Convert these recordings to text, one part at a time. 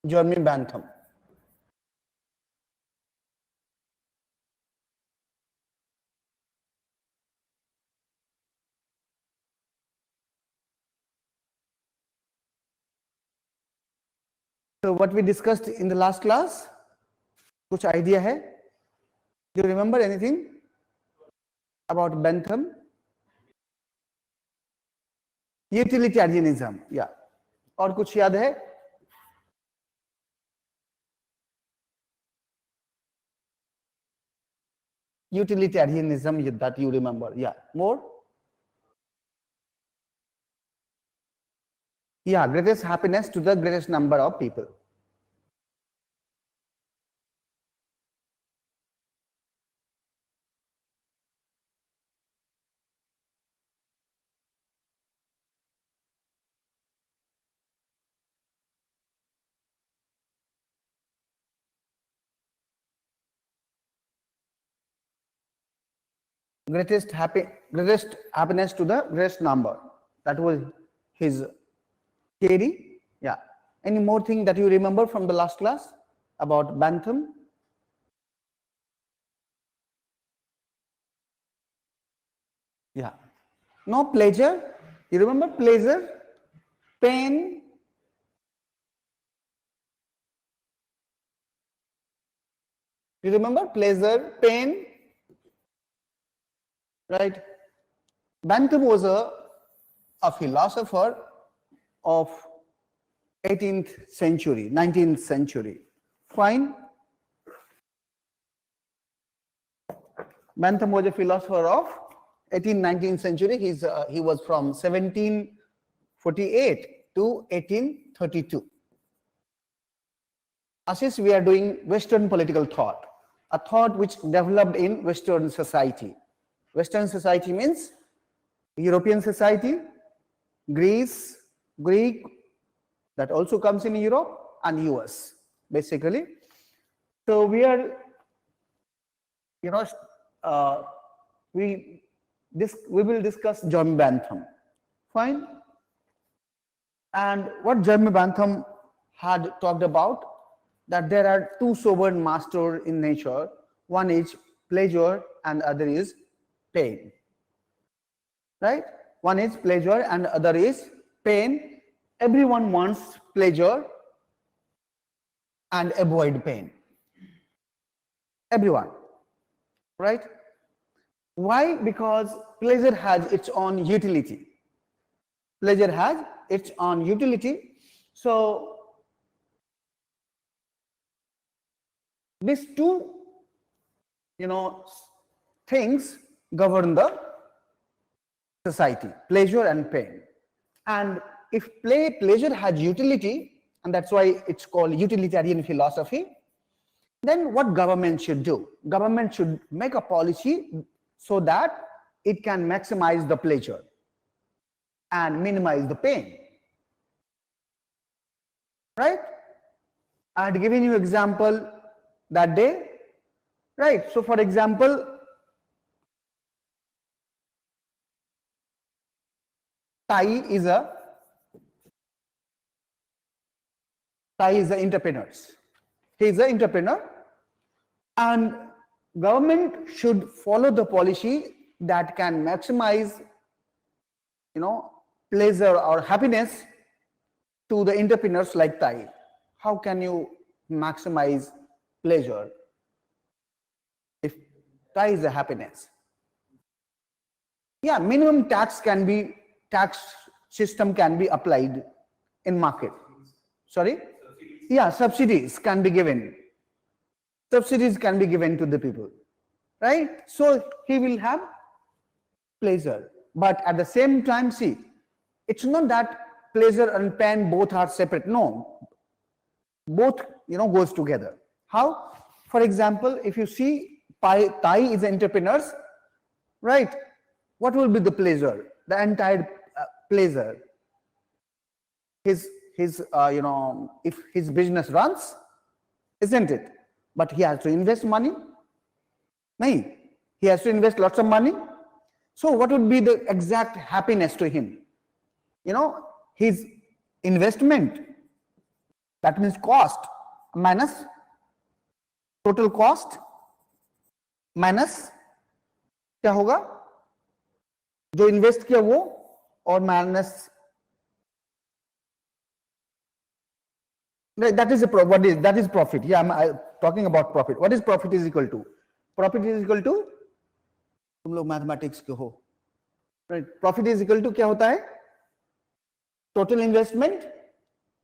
Jeremy Bentham. So what we discussed in the last class, कुछ idea है? Do you remember anything about Bentham? Utilitarianism, yeah. और कुछ याद है? Utilitarianism that you remember, yeah. More? Yeah, greatest happiness to the greatest number of people. Greatest happiness to the greatest number. That was his theory. Yeah. Any more thing that you remember from the last class about Bentham? Yeah. No pleasure. You remember pleasure, pain. You remember pleasure, pain, right? Bentham was a philosopher of 18th century, 19th century. Fine. Bentham was a philosopher of 18th, 19th century. He was from 1748 to 1832. Assis, we are doing Western political thought, a thought which developed in Western society. Western society means European society, Greece, Greek, that also comes in Europe, and US, basically. So we are, we will discuss Jeremy Bentham. Fine. And what Jeremy Bentham had talked about, that there are two sovereign masters in nature. One is pleasure and other is pain. Right? One is pleasure and other is pain. Everyone wants pleasure and avoid pain. Everyone. Right? Why? Because pleasure has its own utility. Pleasure has its own utility. So these two, things govern the society, pleasure and pain. And if pleasure has utility, and that's why it's called utilitarian philosophy, then what government should do? Government should make a policy so that it can maximize the pleasure and minimize the pain. Right? I had given you example that day. Right? So for example, Thai is an entrepreneur. He is an entrepreneur, and government should follow the policy that can maximize, pleasure or happiness to the entrepreneurs like Thai. How can you maximize pleasure if Thai is a happiness? Yeah, minimum tax system can be applied in market. Sorry? Yeah, subsidies can be given. Subsidies can be given to the people. Right? So he will have pleasure. But at the same time, see, it's not that pleasure and pain both are separate. No. Both, goes together. How? For example, if you see Thai is entrepreneurs, right? What will be the pleasure? The entire pleasure. If his business runs, isn't it? But he has to invest money. No, he has to invest lots of money. So what would be the exact happiness to him? His investment That means cost minus total cost minus क्या होगा, जो invest किया वो, और minus that is that is profit. Yeah, I'm talking about profit. What is profit is equal to? Profit is equal to, तुम लोग mathematics के हो, right? Profit is equal to क्या होता है? Total investment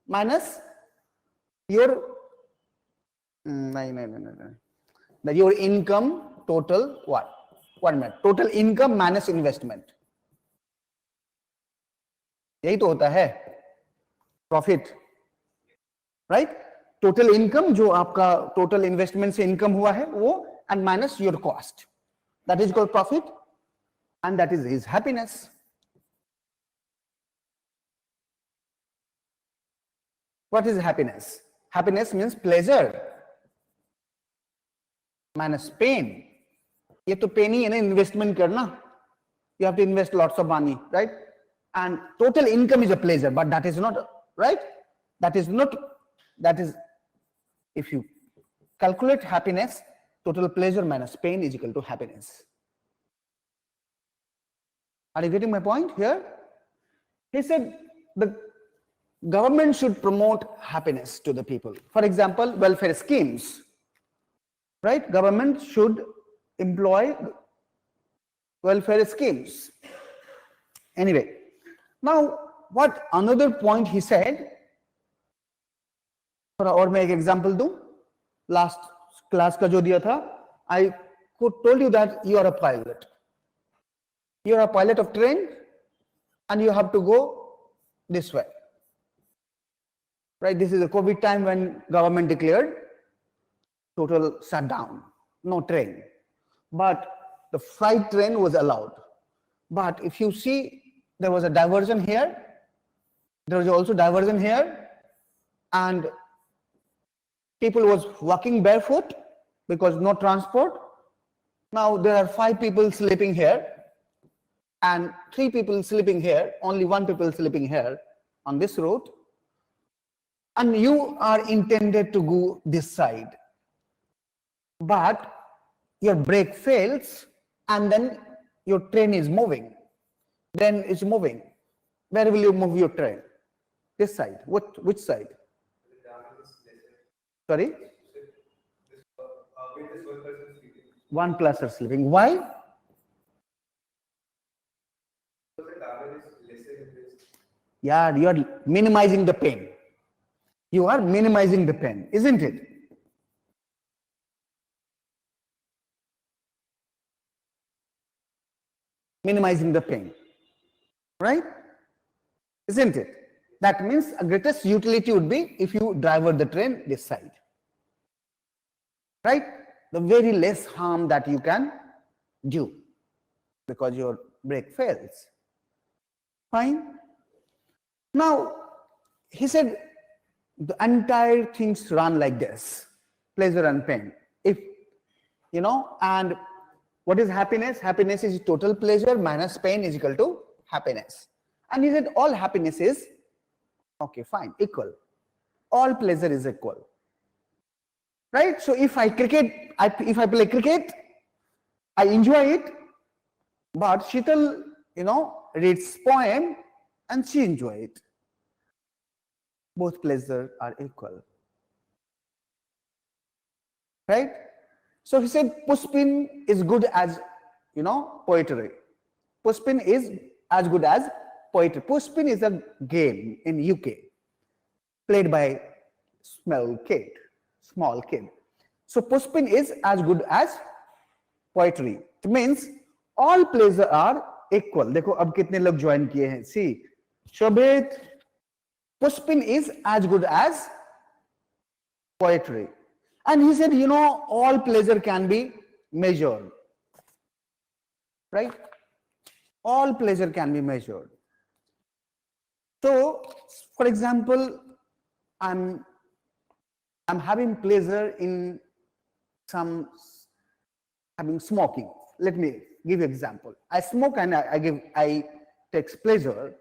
minus your your income total what? 1 minute. Total income minus investment. यही तो होता है प्रॉफिट, राइट? टोटल इनकम जो आपका टोटल इन्वेस्टमेंट से इनकम हुआ है वो, and minus your cost, that is called profit, and that is his happiness. What is happiness? Happiness means pleasure minus pain. ये तो पेन ही है ना, इन्वेस्टमेंट करना. You have to invest lots of money, right? And total income is a pleasure, but that is not right. That is not. That is, if you calculate happiness, total pleasure minus pain is equal to happiness. Are you getting my point here? He said the government should promote happiness to the people. For example, welfare schemes, right? Government should employ welfare schemes. Anyway, now what another point he said, और मैं एक example दूं, last class का जो दिया था, I could told you that you are a pilot. You are a pilot of train and you have to go this way. Right, this is the COVID time when government declared total shutdown, no train. But the freight train was allowed. But if you see, there was a diversion here, there was also diversion here, and people was walking barefoot because no transport. Now there are 5 people sleeping here and 3 people sleeping here, only 1 people sleeping here on this route. And you are intended to go this side, but your brake fails and then your train is moving. Then it's moving. Where will you move your train? This side. Which side? Sorry? One plus are sleeping. Why? Yeah, you are minimizing the pain. You are minimizing the pain, isn't it? Minimizing the pain, right? Isn't it? That means a greatest utility would be if you divert the train this side, right? The very less harm that you can do because your brake fails. Fine. Now, he said, the entire things run like this, pleasure and pain. If, you know, and what is happiness? Happiness is total pleasure minus pain is equal to happiness. And he said all happiness is, okay, fine, equal. All pleasure is equal. Right? So if I play cricket, I enjoy it, but Sheetal, you know, reads poem and she enjoy it. Both pleasure are equal, right? So he said Pushpin is good as, you know, poetry. Pushpin is as good as poetry. Pushpin is a game in UK played by small kid. So Pushpin is as good as poetry. It means all pleasure are equal. देखो अब कितने लोग join किए हैं. See, Shobit, Pushpin is as good as poetry. And he said, you know, all pleasure can be measured. Right? All pleasure can be measured. So, for example, I'm having pleasure in having smoking. Let me give you an example. I smoke and I take pleasure.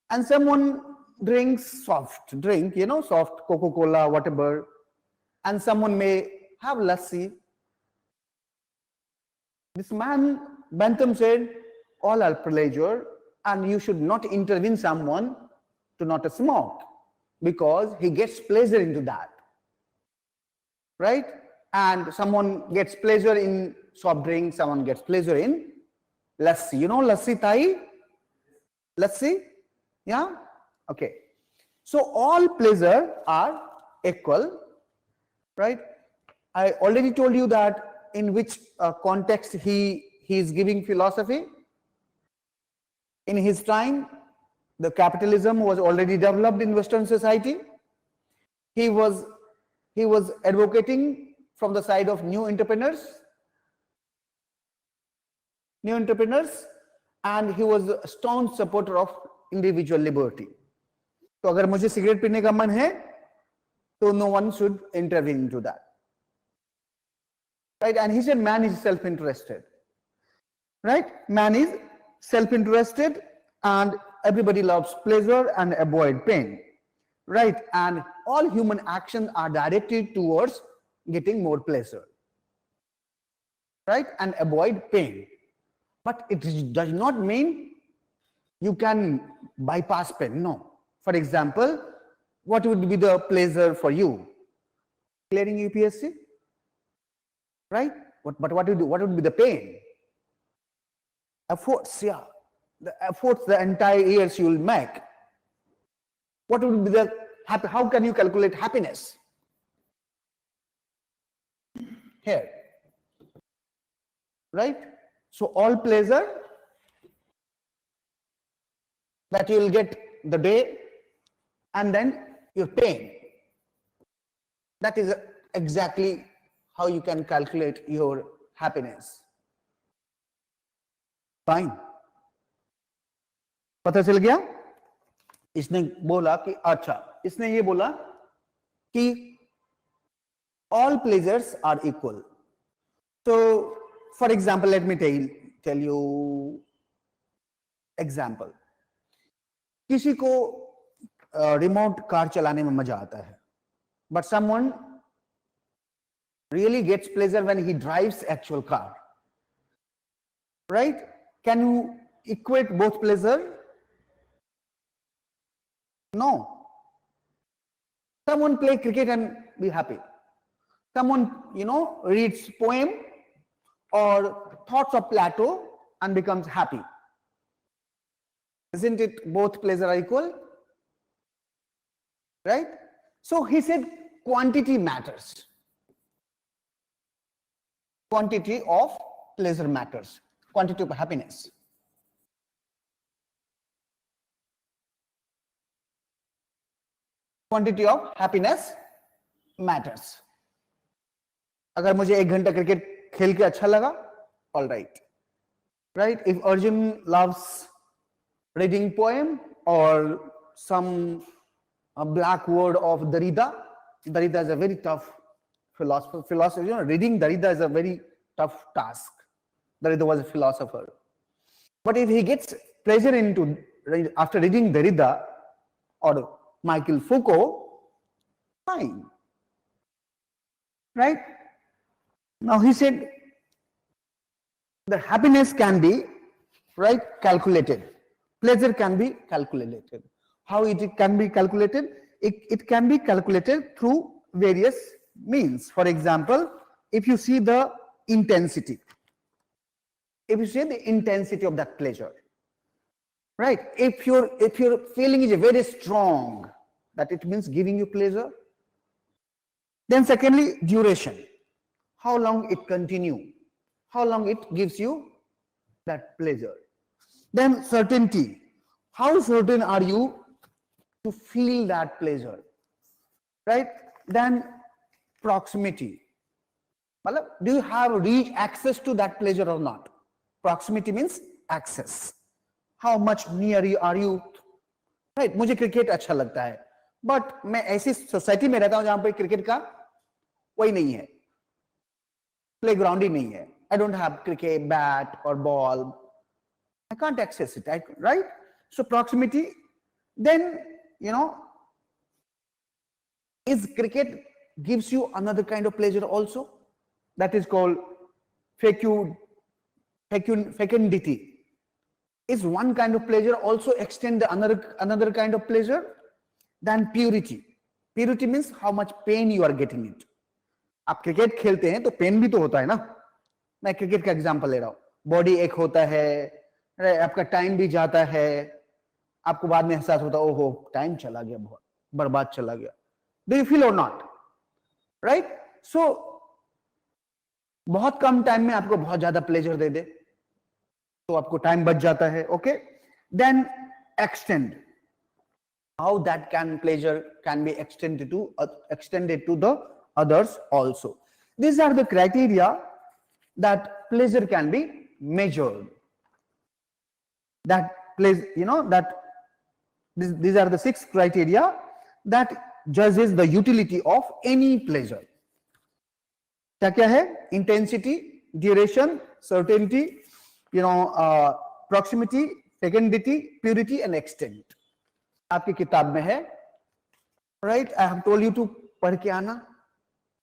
And someone, drinks soft drink, soft Coca-Cola, whatever, and someone may have lassi. This man, Bentham said, all are pleasure, and you should not intervene someone to not smoke, because he gets pleasure into that, right? And someone gets pleasure in soft drink, someone gets pleasure in lassi. Lassi thai? Lassi? Yeah? Okay. So all pleasure are equal, right? I already told you that in which context he is giving philosophy. In his time, the capitalism was already developed in Western society. He was advocating from the side of new entrepreneurs, and he was a staunch supporter of individual liberty. तो अगर मुझे cigarette पीने का मन है, तो no one should intervene into that, right? And he said man is self-interested, right? Man is self-interested, and everybody loves pleasure and avoid pain, right? And all human actions are directed towards getting more pleasure, right? And avoid pain. But it does not mean you can bypass pain. No. For example, what would be the pleasure for you? Clearing UPSC, right? But what would be the pain? Efforts, yeah. The efforts the entire years you will make. What would be the how can you calculate happiness? Here, right? So all pleasure that you will get the day, and then your pain. That is exactly how you can calculate your happiness. Fine. पता चल गया? इसने बोला कि अच्छा, इसने ये बोला कि all pleasures are equal. So, for example, let me tell you example. किसी को रिमोट कार चलाने में मजा आता है, but someone really gets pleasure when he drives actual car, right? Can you equate both pleasure? No. Someone play cricket and be happy. Someone, reads poem or thoughts of Plato and becomes happy. Isn't it both pleasure are equal? Right? So he said quantity matters. Quantity of pleasure matters. Quantity of happiness. Quantity of happiness matters. अगर मुझे 1 घंटा cricket खेल के अच्छा लगा, all right. Right? If Arjun loves reading poem or some black word of Derrida is a very tough philosopher. Reading Derrida is a very tough task. Derrida was a philosopher. But if he gets pleasure after reading Derrida or Michael Foucault, fine. Right? Now he said the happiness can be, right, calculated. Pleasure can be calculated. How it can be calculated? It can be calculated through various means. For example, if you see the intensity. If you see the intensity of that pleasure. Right? If your feeling is very strong, that it means giving you pleasure. Then secondly, duration. How long it continue. How long it gives you that pleasure. Then certainty. How certain are you to feel that pleasure? Right? Then proximity. Do you have access to that pleasure or not? Proximity means access. How much near are you? Right? मुझे cricket अच्छा लगता है, but मैं ऐसी society में रहता हूं जहां पर क्रिकेट का वही नहीं है, प्लेग्राउंड ही नहीं है. I don't have cricket bat or ball. I can't access it, right? So proximity. Then you know, is cricket gives you another kind of pleasure also, that is called fecundity. Is one kind of pleasure also extend the another kind of pleasure than purity. Purity means how much pain you are getting it. आप cricket खेलते हैं तो pen भी तो होता है ना. मैं क्रिकेट का एग्जांपल ले रहा हूं. बॉडी एक होता है, आपका टाइम भी जाता है, आपको बाद में एहसास होता है ओहो टाइम चला गया, बहुत बर्बाद चला गया. डू यू फील और नॉट? राइट. सो बहुत कम टाइम में आपको बहुत ज्यादा प्लेजर दे दे तो आपको टाइम बच जाता है. Okay. Then extend, how that pleasure can be extended to the others also. These are the criteria that pleasure can be measured. That these are the 6 criteria that judges the utility of any pleasure. क्या है? Intensity, duration, certainty, proximity, fecundity, purity and extent. आपकी किताब में है. Right. I have told you to पढ़ के आना.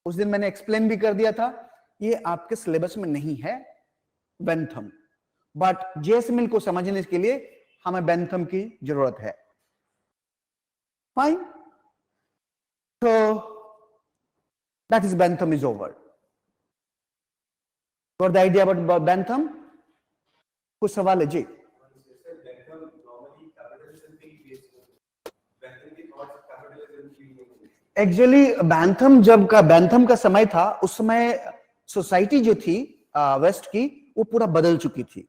उस दिन मैंने एक्सप्लेन भी कर दिया था. ये आपके सिलेबस में नहीं है बेंथम, बट जेएसएमएल को समझने के लिए हमें बेंथम की जरूरत है. फाइन. तो that is Bentham is over. Got the idea about Bentham? कुछ सवाल है जी? एक्चुअली बैंथम का समय था, उस समय सोसाइटी जो थी वेस्ट की वो पूरा बदल चुकी थी.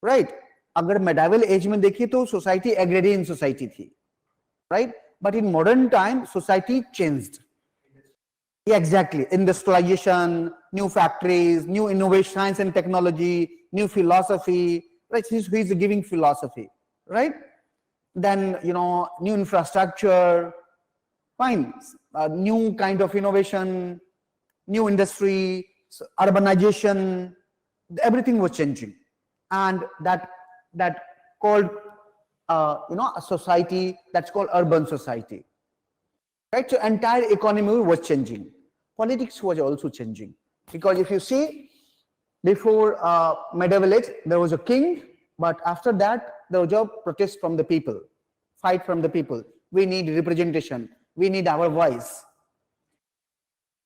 राइट. अगर मेडाइवल एज में देखिए तो सोसाइटी एग्रेरियन सोसाइटी थी. Right. But in modern time society changed. Exactly. Industrialisation, new factories, new innovation, science and technology, new philosophy. Right. He is giving philosophy. Right. Then new infrastructure, fine, new kind of innovation, new industry, urbanization, everything was changing, and that called a society that's called urban society. Right. So entire economy was changing. Politics was also changing, because if you see, before medieval age there was a king, but after that there was a protest from the people, fight from the people. We need representation, we need our voice.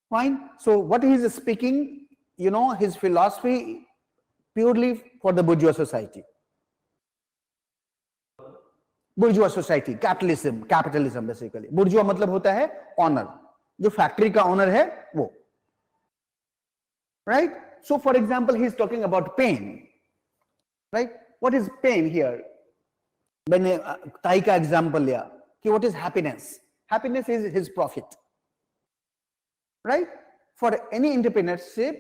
Fine. So what he is speaking, his philosophy purely for the bourgeois society. Bourgeois society, capitalism basically. bourgeois मतलब होता है honour, जो factory का honour है वो. Right. So for example he is talking about pain. Right. What is pain here? मैंने ताई का एग्जाम्पल लिया कि what is happiness? Happiness is his profit. Right? For any entrepreneurship,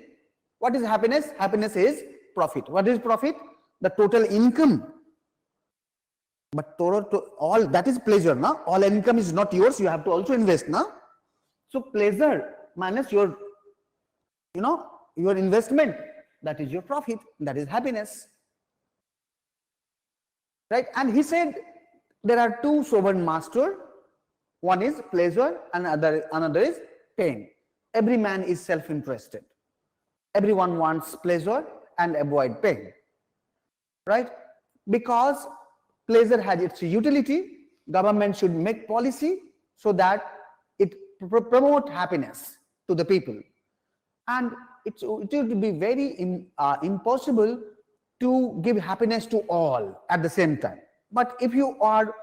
what is happiness? Happiness is profit. What is profit? The total income. But all that is pleasure, na? All income is not yours. You have to also invest, na? So pleasure minus your investment, that is your profit. That is happiness. Right. And he said there are 2 sovereign masters. One is pleasure and another is pain. Every man is self-interested. Everyone wants pleasure and avoid pain. Right. Because pleasure has its utility, government should make policy so that it promote happiness to the people. And it would be very impossible to give happiness to all at the same time. But if you are,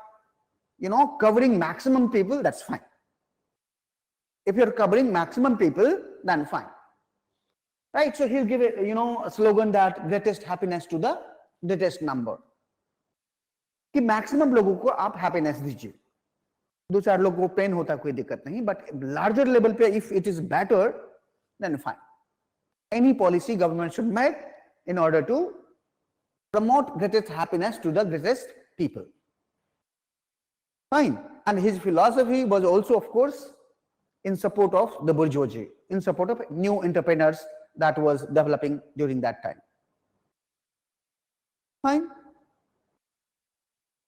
covering maximum people, that's fine. If you're covering maximum people, then fine. Right? So he'll give it, a slogan that greatest happiness to the greatest number. कि maximum लोगों को आप happiness दीजिए. 2-4 लोगों को pain होता है, कोई दिक्कत नहीं. But larger level पे, if it is better, then fine. Any policy government should make in order to promote greatest happiness to the greatest people. Fine. And his philosophy was also, of course, in support of the bourgeoisie, in support of new entrepreneurs that was developing during that time. Fine.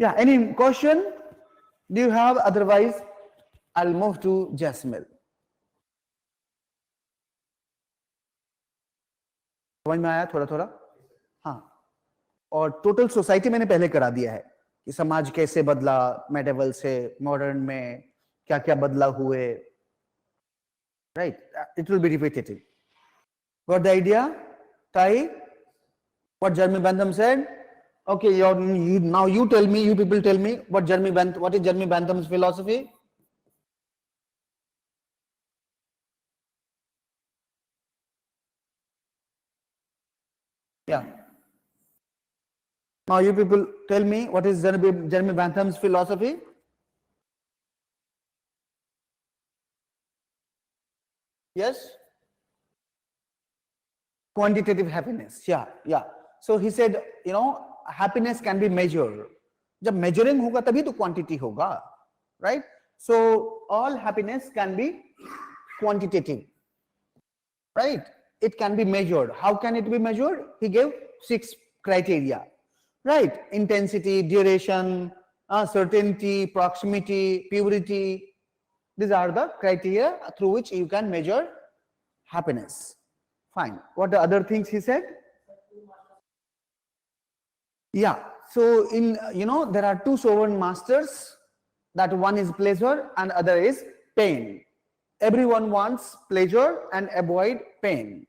Yeah, any question? Do you have? Otherwise, I'll move to Jasmine. समझ में आया थोड़ा थोड़ा? हाँ. और total society मैंने पहले करा दिया है कि समाज कैसे बदला मेडिवल से मॉडर्न में, क्या क्या बदला हुए. Right? It will be repetitive. Got the idea? Tai? What Jeremy Bentham said? Okay, now you tell me, you people tell me what is Jeremy Bentham's philosophy? Yeah. Now you people tell me what is Jeremy Bentham's philosophy? Yes? Quantitative happiness. Yeah, yeah. So he said, happiness can be measured. जब measuring होगा तभी तो quantity होगा, right? So all happiness can be quantitative, right? It can be measured. How can it be measured? He gave 6 criteria, right? Intensity, duration, certainty, proximity, purity. These are the criteria through which you can measure happiness. Fine. What are the other things he said? Yeah. So in, there are 2 sovereign masters, that one is pleasure and other is pain. Everyone wants pleasure and avoid pain,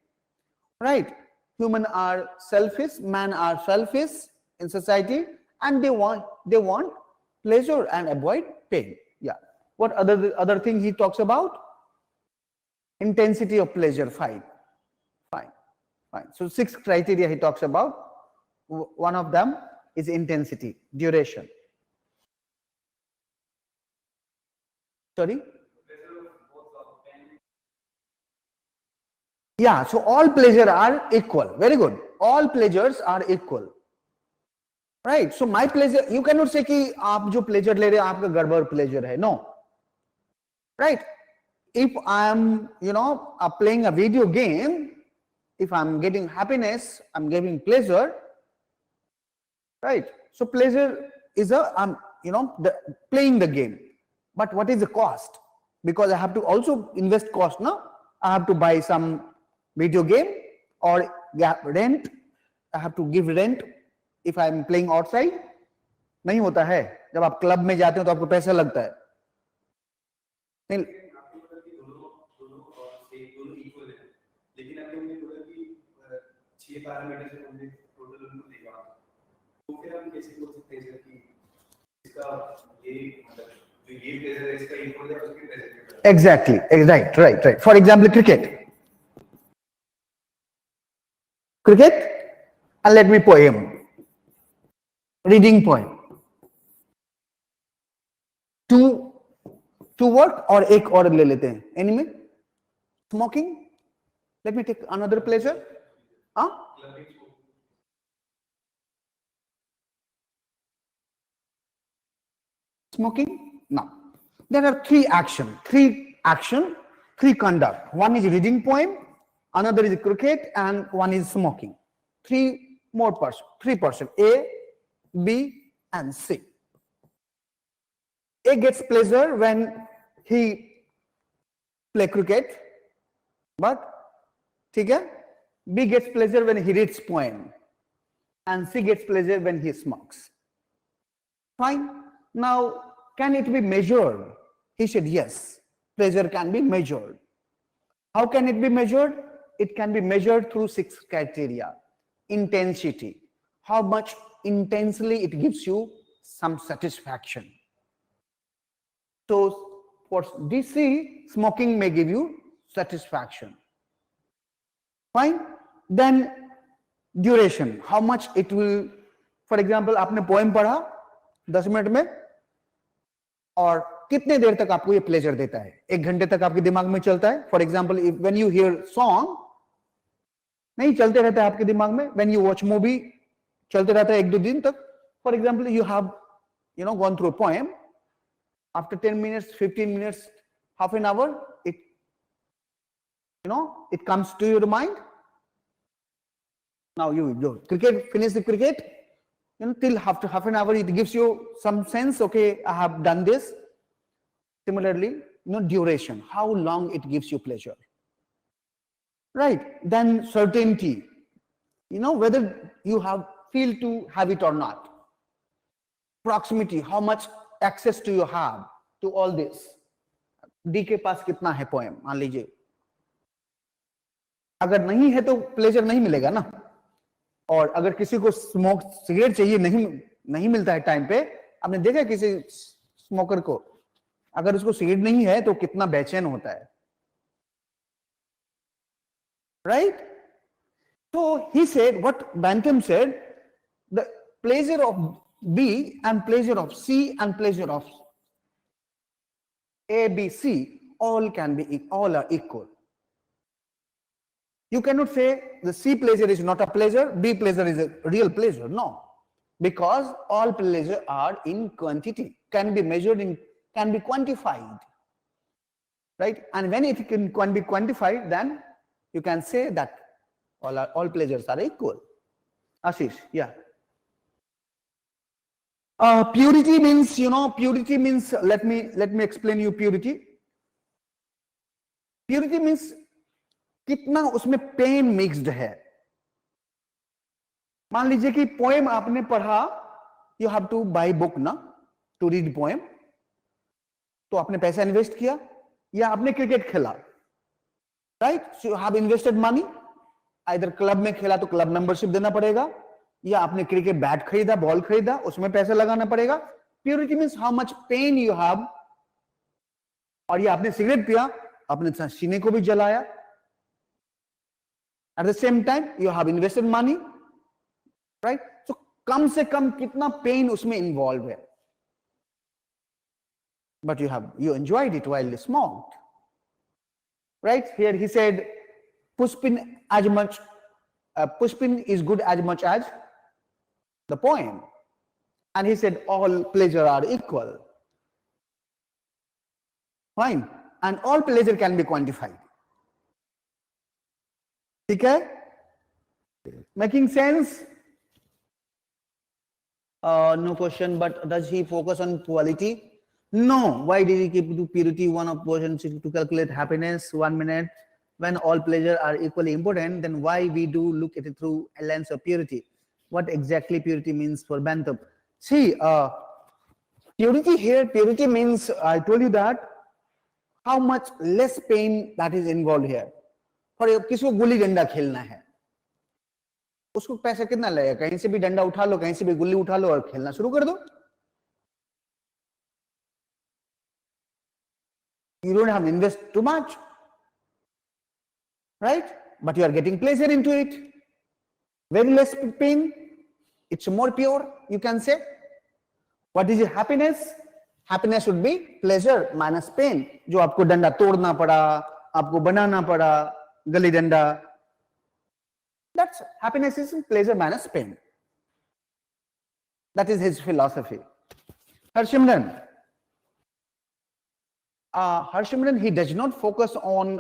right? Human are selfish, man are selfish in society, and they want pleasure and avoid pain. Yeah. What other thing he talks about? Intensity of pleasure. Fine. So 6 criteria he talks about. One of them is intensity, duration. Sorry? Yeah, so all pleasure are equal. Very good. All pleasures are equal. Right? So my pleasure, you cannot say कि आप जो pleasure ले रहे हैं आपका गड़बड़ pleasure है. No. Right? If I am, playing a video game, if I'm getting happiness, I'm getting pleasure, right? So pleasure is playing the game. But what is the cost? Because I have to also invest cost, no? I have to buy some video game or rent. I have to give rent if I'm playing outside. नहीं होता है. जब आप club में जाते हो तो आपको पैसा लगता है. नहीं. लेकिन अगर हमने बोला कि 6 पैरामीटर से हमने टोटल उनको देखा, तो फिर हम कैसे बोल सकते हैं कि इसका ये मतलब जो ये प्लेयर है इसका इक्वल है उसके player. Exactly. Right. For example, cricket, and let me poem, reading poem. 2 word और एक और ले लेते हैं. Anyway, smoking. Let me take another pleasure. Smoking? No. There are 3 action, 3 conduct. One is reading poem, another is cricket, and one is smoking. 3 person, A, B, and C. A gets pleasure when he play cricket, but B gets pleasure when he reads poem, and C gets pleasure when he smokes. Fine. Now, can it be measured? He said yes, pleasure can be measured. How can it be measured? It can be measured through 6 criteria. Intensity, how much intensely it gives you some satisfaction. So for DC, smoking may give you satisfaction. Fine. Then duration, how much it will. For example, आपने poem पढ़ा 10 minute में, और कितने देर तक आपको ये pleasure देता है? 1 घंटे तक आपके दिमाग में चलता है. For example, when you here song, नहीं चलते रहता है आपके दिमाग में. व्हेन यू वॉच मूवी, चलते रहता है 1-2 दिन तक. For example, you have gone through a poem. After 10 minutes, 15 minutes, half an hour, it comes to your mind. Now you cricket, finish the cricket, till after half an hour, it gives you some sense, okay, I have done this. Similarly, duration, how long it gives you pleasure. Right? Then certainty, whether you feel to have it or not. Proximity, how much access do you have to all this. D के पास कितना है poem, मान लीजिए, अगर नहीं है तो pleasure नहीं मिलेगा ना. और अगर किसी को स्मोक सिगरेट चाहिए, नहीं मिलता है टाइम पे, आपने देखा किसी स्मोकर को, अगर उसको सिगरेट नहीं है तो कितना बेचैन होता है. Right? So he said, what Bentham said, the pleasure of B and pleasure of C and pleasure of A, B, C, all are equal. You cannot say the C pleasure is not a pleasure, B pleasure is a real pleasure. No, because all pleasure are in quantity, can be measured can be quantified. Right? And when it can be quantified, then you can say that all pleasures are equal. Ashish, yeah. Purity means, let me explain you purity. Purity means कितना उसमें pen mixed है. मान लीजिए कि poem आपने पढ़ा, you have to buy book ना to read poem, तो आपने पैसा इन्वेस्ट किया, या आपने क्रिकेट खेला, right? So you have invested money, either club में खेला तो क्लब मेंबरशिप देना पड़ेगा, या आपने क्रिकेट बैट खरीदा, बॉल खरीदा, उसमें पैसा लगाना पड़ेगा. Purity means how much pain you have. और ये आपने सिगरेट पिया, आपने सीने को भी जलाया. At the same time, you have invested money, right? So, कम से कम कितना pain उसमें involved है. But you enjoyed it while you smoked, right? Here he said, pushpin is good as much as the poem, and he said all pleasure are equal. Fine, and all pleasure can be quantified. Okay? Making sense? No question, but does he focus on quality? No. Why did he keep to purity one of portions to calculate happiness? 1 minute. When all pleasure are equally important, then why we do look at it through a lens of purity? What exactly purity means for Bentham? See, purity means, I told you that, how much less pain that is involved here. और किसी को गुल्ली डंडा खेलना है, उसको पैसा कितना लगेगा? कहीं से भी डंडा उठा लो, कहीं से भी गुल्ली उठा लो और खेलना शुरू कर दो. You don't have to invest too much, right? But you are getting pleasure into it. Very less pain. It's more pure, you can say. What is happiness? Happiness would be pleasure minus pain. जो आपको डंडा तोड़ना पड़ा, आपको बनाना पड़ा, गली डंडा. That's happiness is pleasure minus pain. That is his philosophy. Harshimran. Harshimran, he does not focus on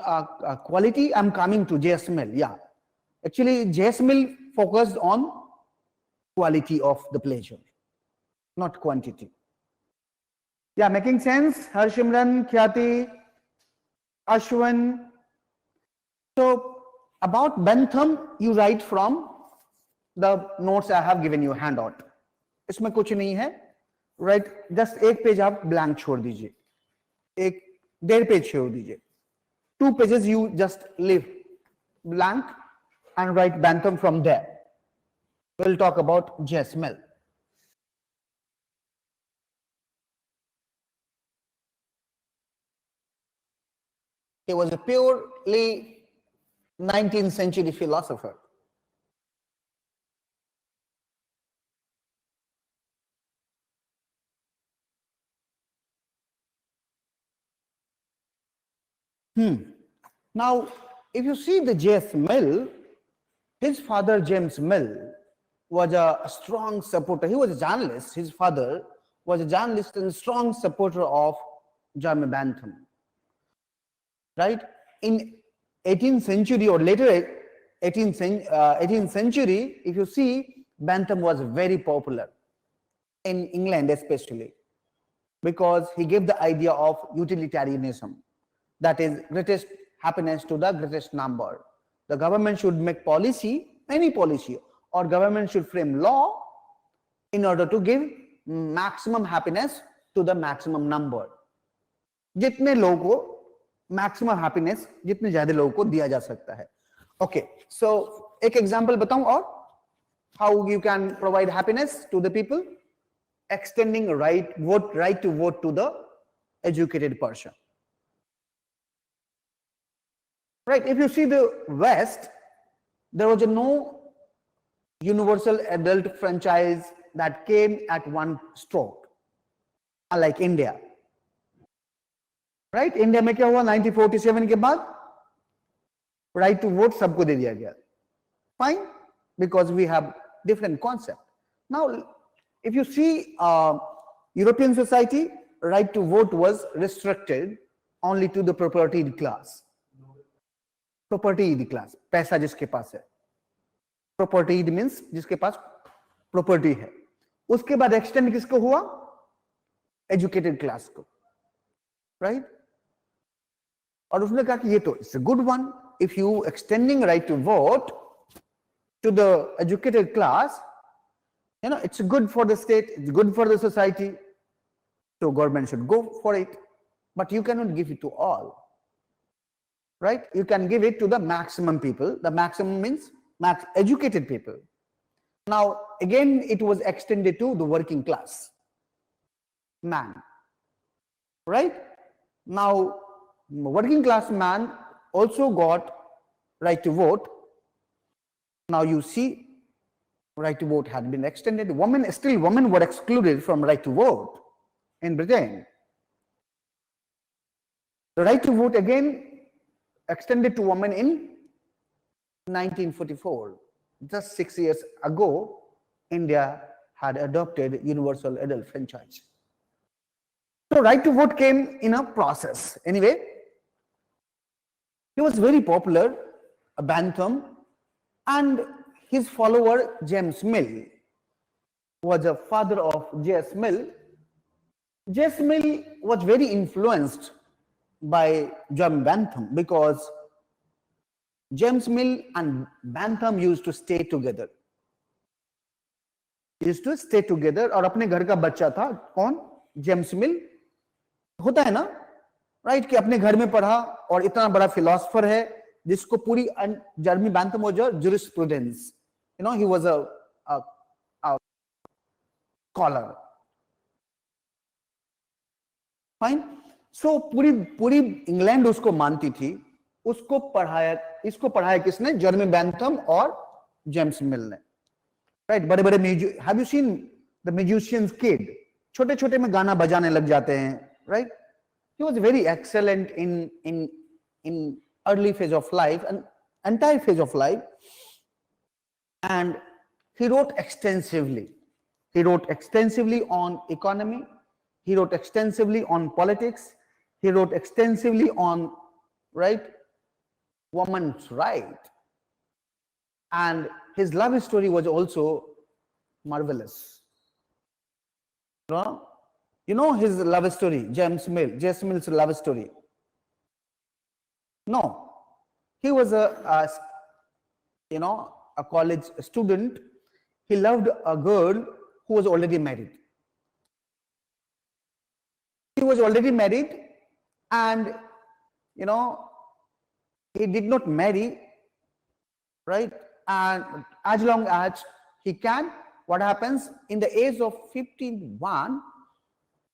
quality. I'm coming to J.S. Mill. Yeah. Actually, J.S. Mill focused on quality of the pleasure, not quantity. Yeah, making sense? Harshimran, Khyati, Ashwin. So, about Bentham, you write from the notes I have given you, handout. इसमें कुछ नहीं है, right? Just एक page आप blank छोड़ दीजिए, एक 1.5 page छोड़ दीजिए. 2 pages you just leave blank and write Bentham from there. We'll talk about J.S. Mill. He was a purely 19th century philosopher. Now, if you see the J.S. Mill, his father James Mill was a strong supporter. He was a journalist. His father was a journalist and a strong supporter of Jeremy Bentham. Right? In 18th century or later 18th century, if you see, Bentham was very popular in England especially because he gave the idea of utilitarianism, that is greatest happiness to the greatest number. The government should make policy, any policy, or government should frame law in order to give maximum happiness to the maximum number. जितने लोगों को maximum happiness जितने ज्यादा लोगों को दिया जा सकता है. Okay, so एक example बताऊं और how you can provide happiness to the people, extending right to vote to the educated person. Right, if you see the West, there was no universal adult franchise that came at one stroke, unlike India. Right, India में क्या हुआ 1947 के बाद right to vote सबको दे दिया गया. Fine, because we have different concept. Now, if you see European society, right to vote was restricted only to the propertied class. Propertied class, पैसा जिसके पास है. Propertied means जिसके पास property है. उसके बाद extend किसको हुआ? Educated class को. Right? और उसने कहा कि ये तो it's a good one. If you extending right to vote to the educated class, you know, it's good for the state, it's good for the society. So government should go for it. But you cannot give it to all. Right? You can give it to the maximum people. The maximum means max educated people. Now, again, it was extended to the working class man. Right? Now, working class man also got right to vote. Now you see, right to vote had been extended. Women were excluded from right to vote in Britain. The right to vote again extended to women in 1944. Just 6 years ago, India had adopted universal adult franchise. So right to vote came in a process. Anyway, he was very popular, Bentham, and his follower James Mill was a father of J.S. Mill. J.S. Mill was very influenced by Jeremy Bentham because James Mill and Bentham used to stay together. और अपने घर का बच्चा था कौन? James मिल. होता है ना, राइट, कि अपने घर में पढ़ा और इतना बड़ा फिलोसोफर है जिसको पूरी Jeremy Bentham was a jurisprudence. You know, he was a scholar. Fine. So पूरी इंग्लैंड उसको मानती थी. उसको इसको पढ़ाया किसने? जर्मी बैंथम और जेम्स मिल ने. राइट, बड़े have you seen the musician's kid? छोटे छोटे में गाना बजाने लग जाते हैं. Right, he was very excellent in early phase of life and entire phase of life, and he wrote extensively. He wrote extensively on economy. He wrote extensively on politics. He wrote extensively on, right, woman's right. And his love story was also marvelous. You know his love story, James Mill's love story? No. He was a college student. He loved a girl who was already married. He was already married, and he did not marry, right? And as long as he can, what happens? In the age of 51,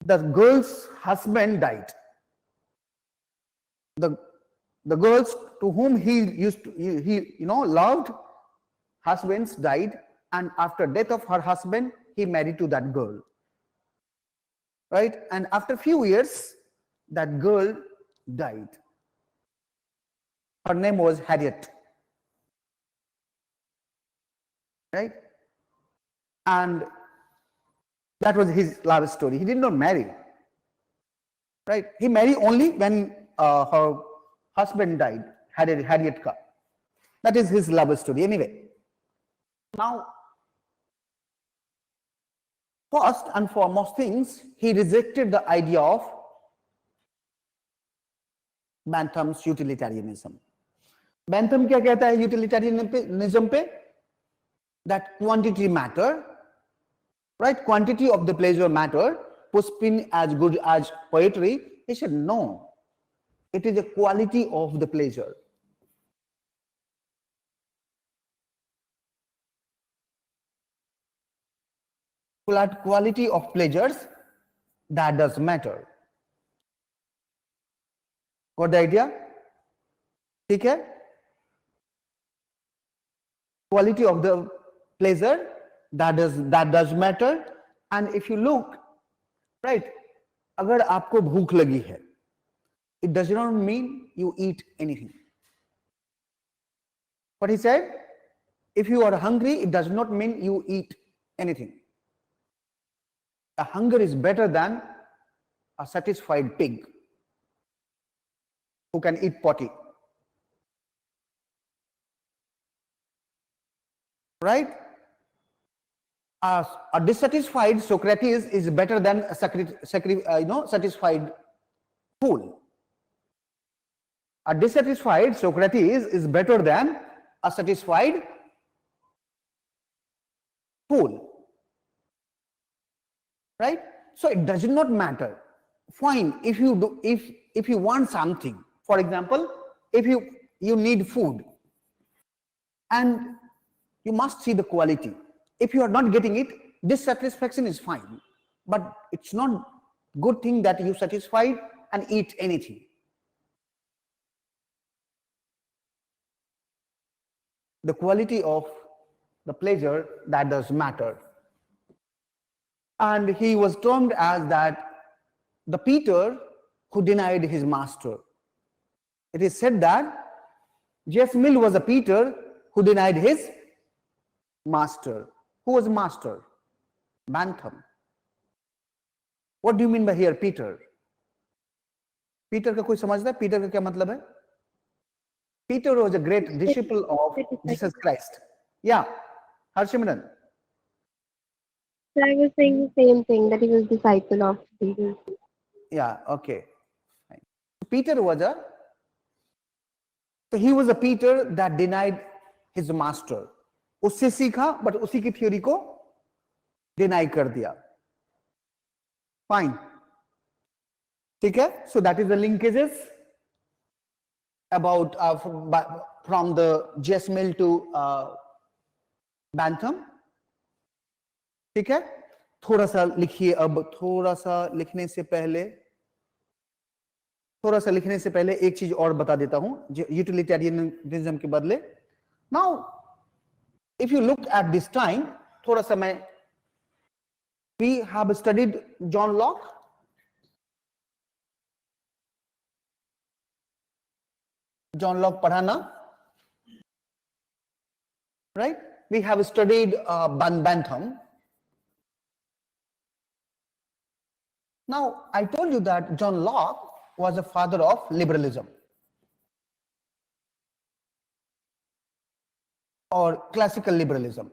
the girl's husband died. The girls to whom he loved, husbands died, and after death of her husband, he married to that girl. Right? And after a few years, that girl died. Her name was Harriet. Right? And that was his love story. He did not marry. Right? He married only when her husband died, Harriet Ka. That is his love story. Anyway, now First and foremost things, he rejected the idea of Bentham's utilitarianism. Bentham क्या कहता है utilitarianism पे? That quantity matter, right? Quantity of the pleasure matter, Pushpin as good as poetry. He said no, it is a quality of the pleasure. Quality of pleasures that does matter. Got the idea? ठीक है? Quality of the pleasure that does matter. And if you look, right, अगर आपको भूख लगी है, it does not mean you eat anything. What he said, if you are hungry, it does not mean you eat anything. A hunger is better than a satisfied pig who can eat potty. Right? A dissatisfied Socrates is better than a satisfied fool. A dissatisfied Socrates is better than a satisfied fool. Right? So it does not matter. Fine, if you want something, for example, if you need food and you must see the quality. If you are not getting it, dissatisfaction is fine, but it's not good thing that you satisfied and eat anything. The quality of the pleasure that does matter. And he was termed as that the Peter who denied his master. It is said that J.S. Mill was a Peter who denied his master. Who was master? Bentham. What do you mean by here Peter? Peter का कोई समझता है? Peter का क्या मतलब है? Peter was a great disciple of Jesus Christ. Yeah, Harshimran. I was saying the same thing, that he was disciple of Jesus. Yeah, okay. Peter was he was a Peter that denied his master. उससे सीखा, but उसी की theory को deny कर दिया. Fine. ठीक है? So that is the linkages about from the J.S. Mill to Bentham. ठीक है? थोड़ा सा लिखिए अब, थोड़ा सा लिखने से पहले एक चीज और बता देता हूं यूटिलिटेरियनिज्म के बदले. Now if you look at this time, थोड़ा सा मैं, we have studied John Locke. John Locke पढ़ा ना? Right? We have studied Bentham. Now, I told you that John Locke was a father of liberalism or classical liberalism.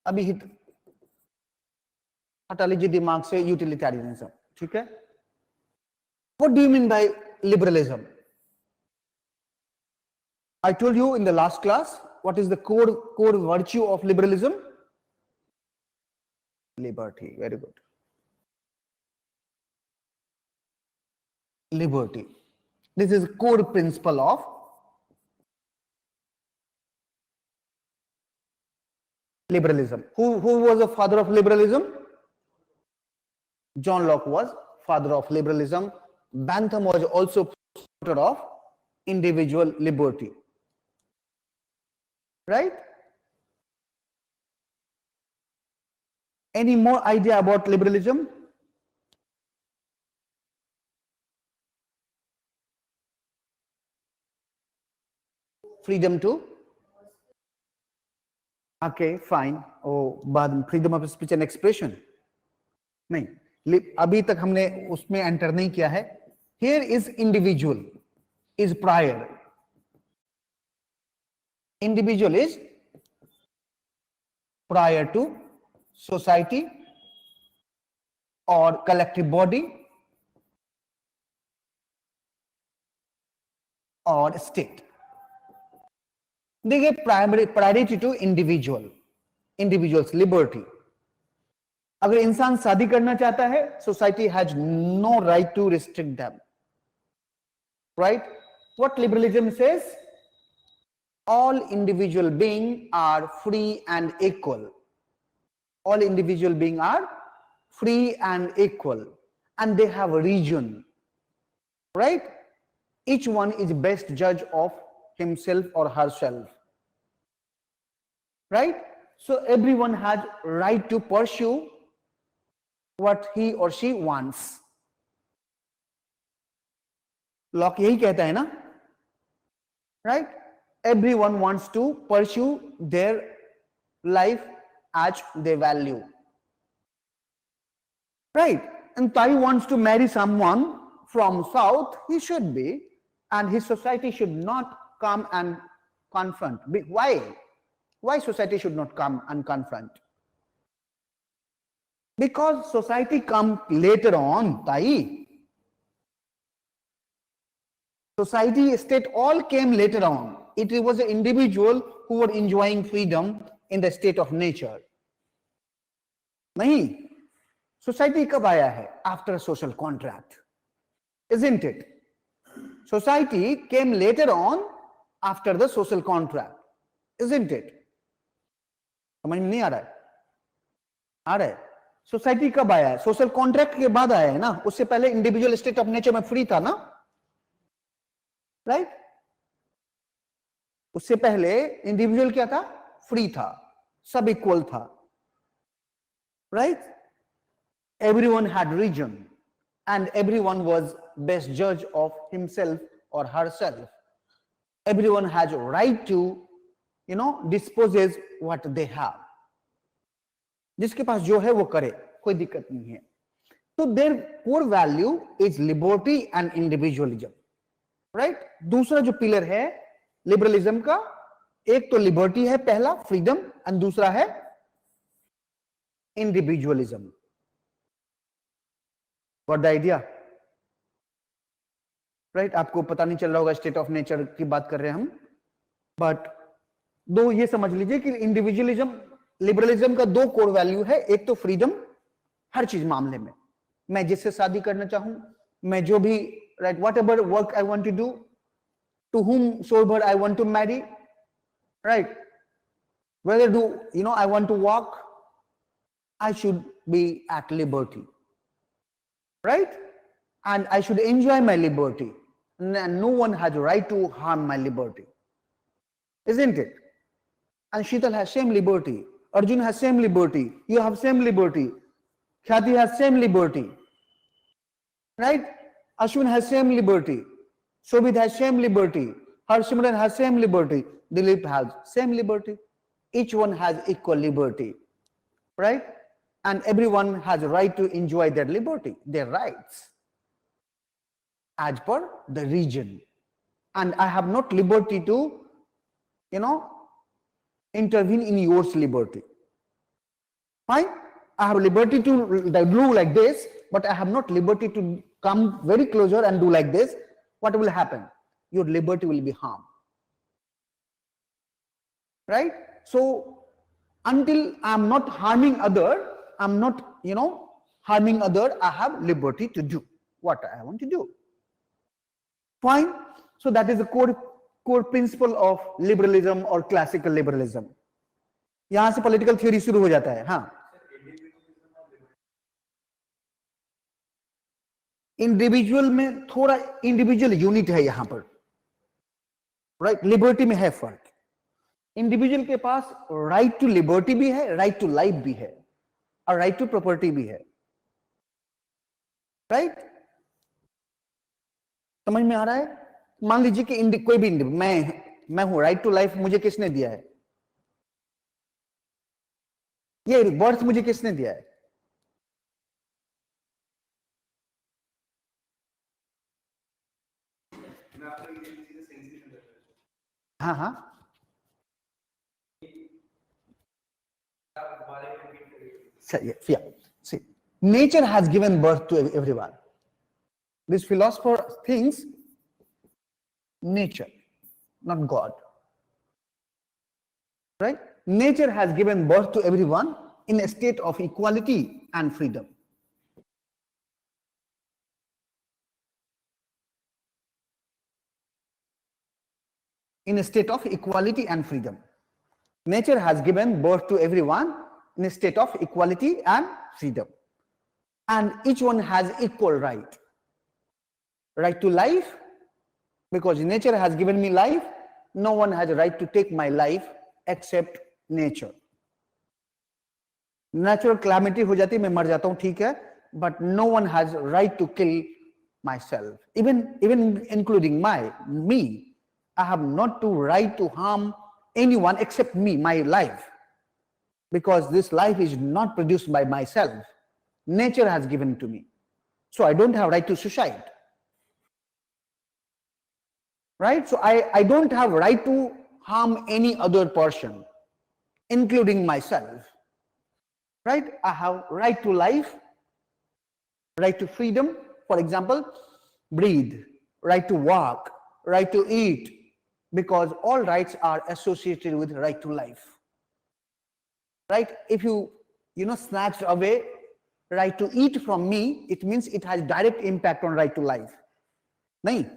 अभी हटा लीजिए दिमाग से यूटिलिटेरियनिज्म. ठीक है? What do you mean by liberalism? I told you in the last class what is the core virtue of liberalism. Liberty. Very good. Liberty. This is core principle of liberalism. Who was the father of liberalism? John Locke was father of liberalism. Bentham was also father of individual liberty. Right? Any more idea about liberalism? Freedom to? Okay, fine. Oh, बाद freedom of speech and expression. नहीं, अभी तक हमने उसमें enter नहीं किया है. Here is individual, is prior. Individual is prior to society or collective body or state. They give priority to individual's liberty. अगर इंसान शादी करना चाहता है, society has no right to restrict them. Right? What liberalism says? All individual beings are free and equal. All individual beings are free and equal, and they have a region. Right? Each one is best judge of himself or herself. Right? So everyone has right to pursue what he or she wants. Locke यही कहता है ना? Right? Everyone wants to pursue their life as they value. Right? And Tai wants to marry someone from south, he should be, and his society should not come and confront. Why? Why society should not come and confront? Because society comes later on, Tai. Society, state all came later on. It was an individual who were enjoying freedom in the state of nature. नहीं. Society कब आया है? After social contract. Isn't it? Society came later on after the social contract. Isn't it? समझ में नहीं आ रहा है? आ रहा है? सोसाइटी कब आया है? सोशल कॉन्ट्रैक्ट के बाद आया है ना. उससे पहले इंडिविजुअल स्टेट ऑफ नेचर में फ्री था ना. राइट? उससे पहले इंडिविजुअल क्या था? फ्री था, सब इक्वल था. Right? Everyone had region and everyone was best judge of himself or herself. Everyone has a right to, disposes what they have. जिसके पास जो है वो करे, कोई दिक्कत नहीं है. तो their core value is liberty and individualism. Right? दूसरा जो पिलर है लिबरलिज्म का, एक तो लिबर्टी है पहला, फ्रीडम, और दूसरा है individualism. Got the idea? Right? आपको पता नहीं चल रहा होगा, स्टेट ऑफ नेचर की बात कर रहे हैं हम, बट दो ये समझ लीजिए कि इंडिविजुअलिज्म, लिबरलिज्म का दो कोर वैल्यू है. एक तो फ्रीडम हर चीज मामले में, मैं जिससे शादी करना चाहूं, मैं जो भी, right, whatever work I want to do, to whom soever I want to marry, right? Whether I want to walk, I should be at liberty, right? And I should enjoy my liberty. And no one has a right to harm my liberty, isn't it? And Sheetal has same liberty. Arjun has same liberty. You have same liberty. Khyati has same liberty, right? Ashwin has same liberty. Shobit has same liberty. Harshimran has same liberty. Dilip has same liberty. Each one has equal liberty, right? And everyone has a right to enjoy their liberty, their rights, as per the region. And I have not liberty to, intervene in yours liberty. Fine? I have liberty to do like this, but I have not liberty to come very closer and do like this. What will happen? Your liberty will be harmed. Right? So until I am not harming other, I'm not, harming other, I have liberty to do what I want to do. Fine? So that is the core principle of liberalism or classical liberalism. यहां से political theory शुरू हो जाता है. हाँ, individual में थोड़ा individual unit है यहां पर, राइट? लिबर्टी में है फर्क. इंडिविजुअल के पास राइट टू लिबर्टी भी है, राइट टू लाइफ भी है, और राइट टू प्रॉपर्टी भी है. राइट? समझ में आ रहा है? मान लीजिए कि कोई भी मैं हूं, राइट टू लाइफ मुझे किसने दिया है? ये बर्थ मुझे किसने दिया है? हाँ हाँ, Yeah. See, nature has given birth to everyone. This philosopher thinks nature, not God. Right? Nature has given birth to everyone in a state of equality and freedom. In a state of equality and freedom. Nature has given birth to everyone in a state of equality and freedom. And each one has equal right. Right to life, because nature has given me life, no one has a right to take my life except nature. Natural calamity हो जाती, मैं मर जाता हूँ, ठीक है, but no one has right to kill myself, even including me. I have not to right to harm anyone except me, my life, because this life is not produced by myself. Nature has given to me, so I don't have right to suicide. Right? So I don't have right to harm any other person, including myself. Right? I have right to life, right to freedom, for example, breathe, right to walk, right to eat, because all rights are associated with right to life. Right? If you snatched away right to eat from me, it means it has direct impact on right to life. Nahin?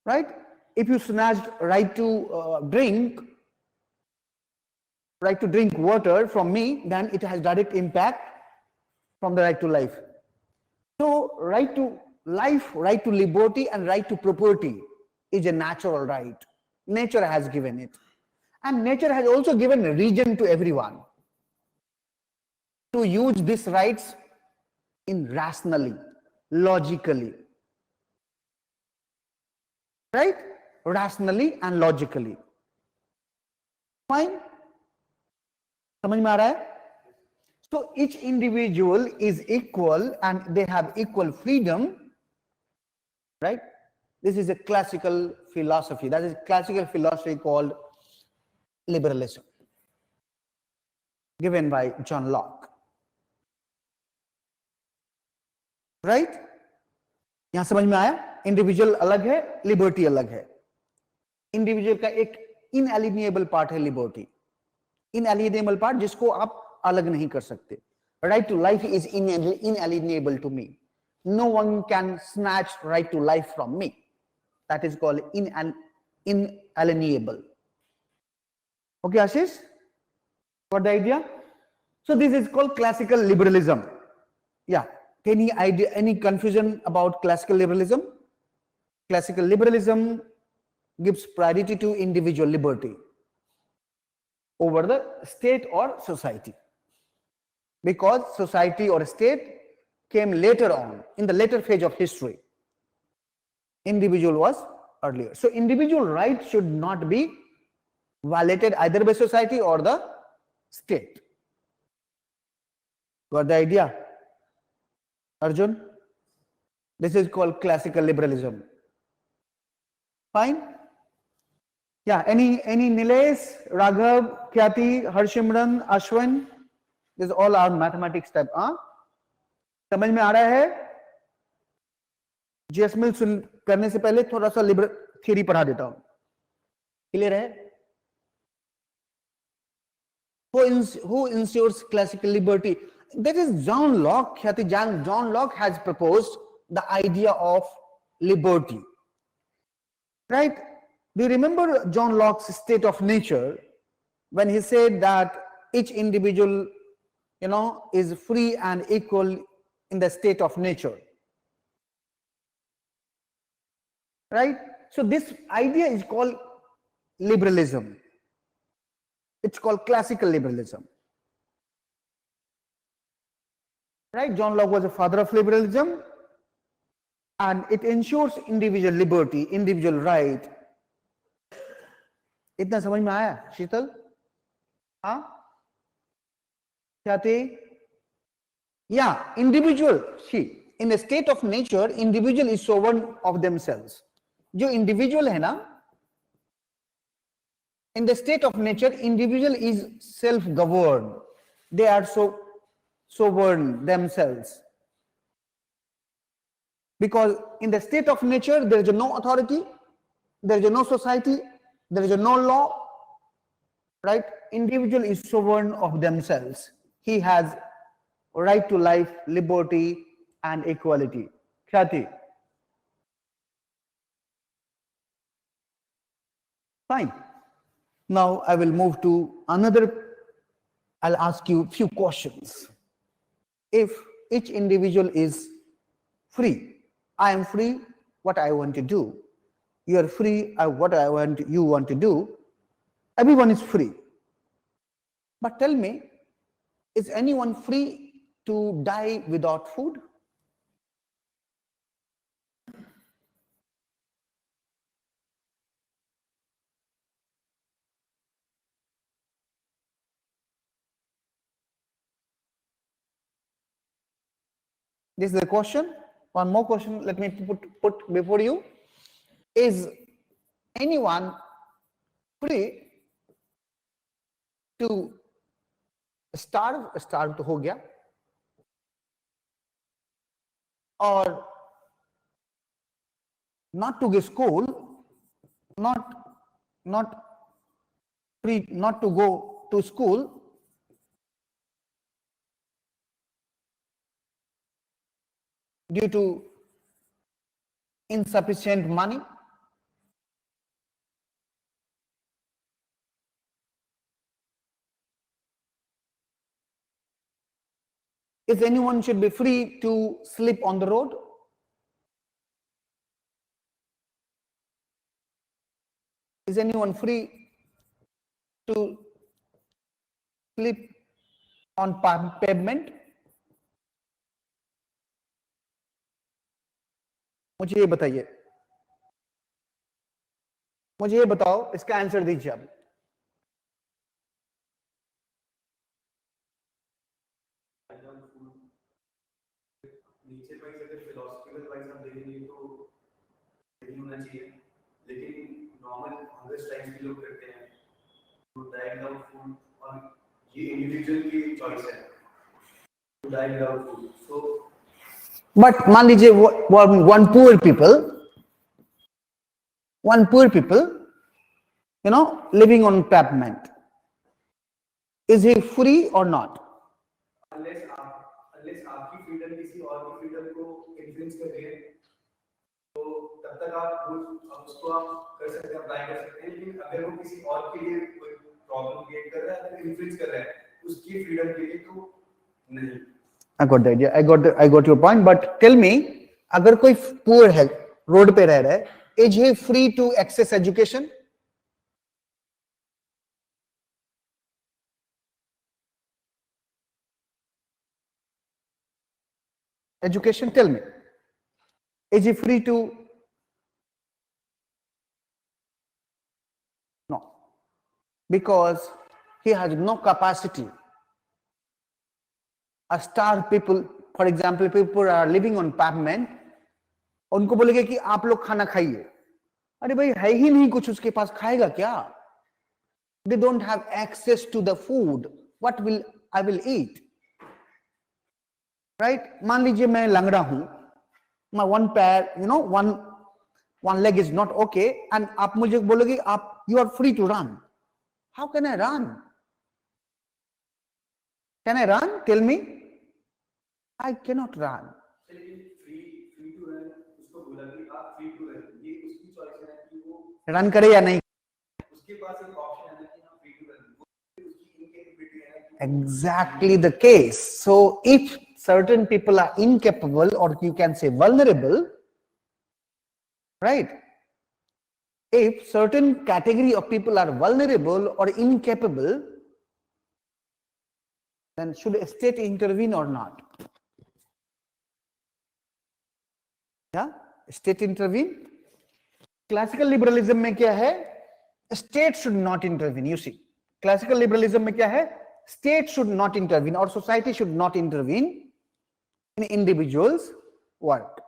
Right? If you snatched right to drink water from me, then it has direct impact from the right to life. So right to life, right to liberty, and right to property is a natural right. Nature has given it. And nature has also given a region to everyone to use these rights in rationally, logically. Right? Rationally and logically. Fine? समझ में आ रहा है? So each individual is equal and they have equal freedom. Right? This is a classical philosophy. That is classical philosophy called liberalism, given by John Locke. Right? यहां समझ में आया? Individual अलग है, लिबर्टी अलग है. इंडिविजुअल का एक इनएलिनिएबल पार्ट है लिबर्टी. इनएलिनिएबल पार्ट जिसको आप अलग नहीं कर सकते. Right to life is inalienable to me. No one can snatch right to life from me. That is called inalienable. Okay, Ashish? Got the idea? So this is called classical liberalism. Yeah. Any idea, any confusion about classical liberalism? Classical liberalism gives priority to individual liberty over the state or society, because society or state came later on, in the later phase of history. Individual was earlier. So individual rights should not be violated either by society or the state. Got the idea, Arjun? This is called classical liberalism. Fine? Yeah, any Nilesh, Raghav, Khyati, Harshimran, Ashwin? These all are mathematics type. समझ में आ रहा है? जेएसमिल सुन करने से पहले थोड़ा सा liberal theory पढ़ा देता हूं. क्लियर है? Who ensures classical liberty? That is John Locke. John Locke has proposed the idea of liberty. Right? Do you remember John Locke's state of nature when he said that each individual, is free and equal in the state of nature? Right? So this idea is called liberalism. It's called classical liberalism. Right? John Locke was the father of liberalism, and it ensures individual liberty, individual right. इतना समझ में आया शीतल? हाँ? क्या थे? Yeah, individual. See, in a state of nature, individual is sovereign of themselves. जो individual है ना, in the state of nature, individual is self-governed. they are so sovereign themselves. Because in the state of nature, there is no authority, there is no society, there is no law, right? Individual is sovereign of themselves. He has right to life, liberty, and equality. Khyati. Fine. Now I will move to another. I'll ask you a few questions. If each individual is free, I am free, what I want to do. You are free, what you want to do. Everyone is free. But tell me, is anyone free to die without food? This is the question. One more question, let me put before you. Is anyone free to starve to ho gaya, or not to go school, not free, not to go to school, due to insufficient money? Is anyone should be free to sleep on the road? Is anyone free to sleep on pavement? मुझे ये बताइए, मुझे ये बताओ, इसका answer दीजिए आप. नीचे पर अगर फिलोसॉफिकल वाइज हम देखेंगे तो नहीं होना चाहिए, लेकिन नॉर्मल हंगर स्ट्राइक्स भी लोग करते हैं टू डाई विदाउट फूड, और ये इंडिविजुअल की चॉइस है to die without food. So but मान लीजिए one poor people, you know, living on pavement, is he free or not? Unless आपकी फ्रीडम किसी और की फ्रीडम को इन्फ्लुएंस कर रही है, तो तब तक आप उसको आप कर सकते हैं, अप्लाई कर सकते हैं. लेकिन अगर वो किसी और के लिए कोई प्रॉब्लम क्रिएट कर रहा है, अगर इन्फ्लुएंस कर रहा है उसकी फ्रीडम के लिए, तो नहीं. I got the idea. I got your point. But tell me, अगर कोई poor है, रोड पे रह रहा है, is he free to access education? Education, tell me, is he free to? No, because he has no capacity. A starved people, for example, people are living on pavement, उनको बोलेंगे कि आप लोग खाना खाइए, अरे भाई है ही नहीं कुछ उसके पास, खाएगा क्या? They don't have access to the food. What will I will eat? Right? मान लीजिए मैं लंगड़ा हूं, my one pair, you know, one leg is not okay, and आप मुझे बोलोगे आप you are free to run. How can I run? Can I run? Tell me. I cannot run. Free to run, उसको बोला कि आप free to run, ये उसकी चॉइस है कि वो रन करे या नहीं. उसके पास एक ऑप्शन है कि हम फ्री टू रन, उसकी इनकेपेबिलिटी है कि Exactly the case. So if certain people are incapable, or you can say vulnerable, right? If certain category of people are vulnerable or incapable, then should a state intervene or not? Yeah, state intervene. Classical liberalism में क्या है? State should not intervene. You see, classical liberalism में क्या है? State should not intervene, or society should not intervene in individuals' work.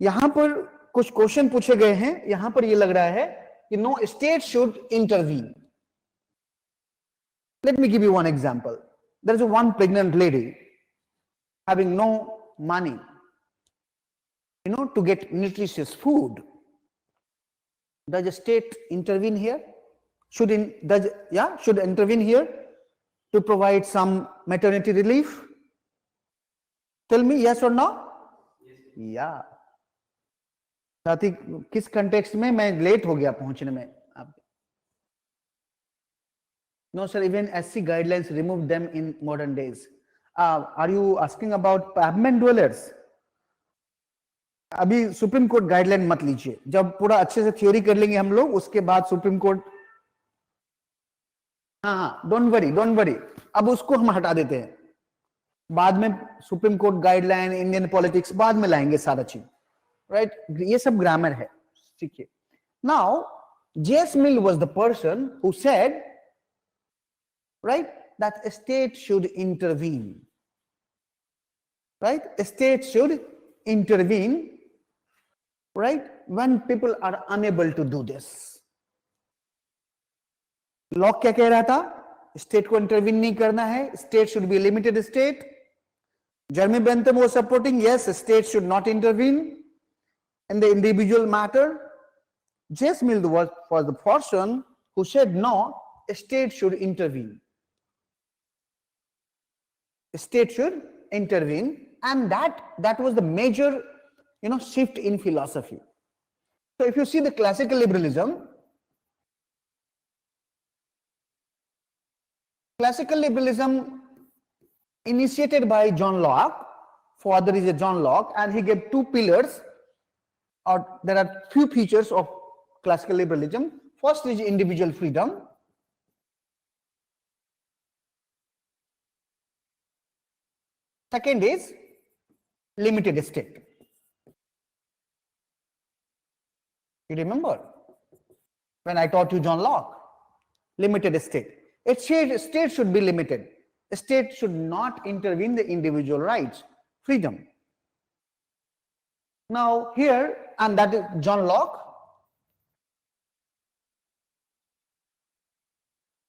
यहां पर कुछ question पूछे गए हैं, यहां पर ये लग रहा है कि no state should intervene. Let me give you one example. There is one pregnant lady having no money, to get nutritious food. Does the state intervene here? Should intervene here to provide some maternity relief? Tell me, yes or no? Yeah. साथ ही किस context में मैं late हो गया पहुंचने में आप? No sir, even SC guidelines remove them in modern days. Are you asking about pavement dwellers? अभी सुप्रीम कोर्ट गाइडलाइन मत लीजिए, जब पूरा अच्छे से थ्योरी कर लेंगे हम लोग उसके बाद सुप्रीम कोर्ट, हाँ, डोंट वरी, अब उसको हम हटा देते हैं, बाद में supreme court guideline, Indian politics बाद में लाएंगे सारा चीज, राइट? ये सब ग्रामर है, ठीक है? Now J.S. Mill was the person who said, right, that a state should intervene, right? A state should intervene, right, when people are unable to do this. Lock क्या कह रहा था? स्टेट को इंटरवीन नहीं करना है, state should be limited state. Jeremy Bentham was supporting, yes, state should not intervene in the individual matter. J.S. Mill was the person who said no, a state should intervene. A state should intervene, and that was the major, shift in philosophy. So if you see the classical liberalism initiated by John Locke, father is a John Locke, and he gave two pillars, or there are few features of classical liberalism. First is individual freedom. Second is limited state. You remember when I taught you John Locke? Limited state. State should be limited. A state should not intervene the individual rights, freedom. Now here, and that is John Locke.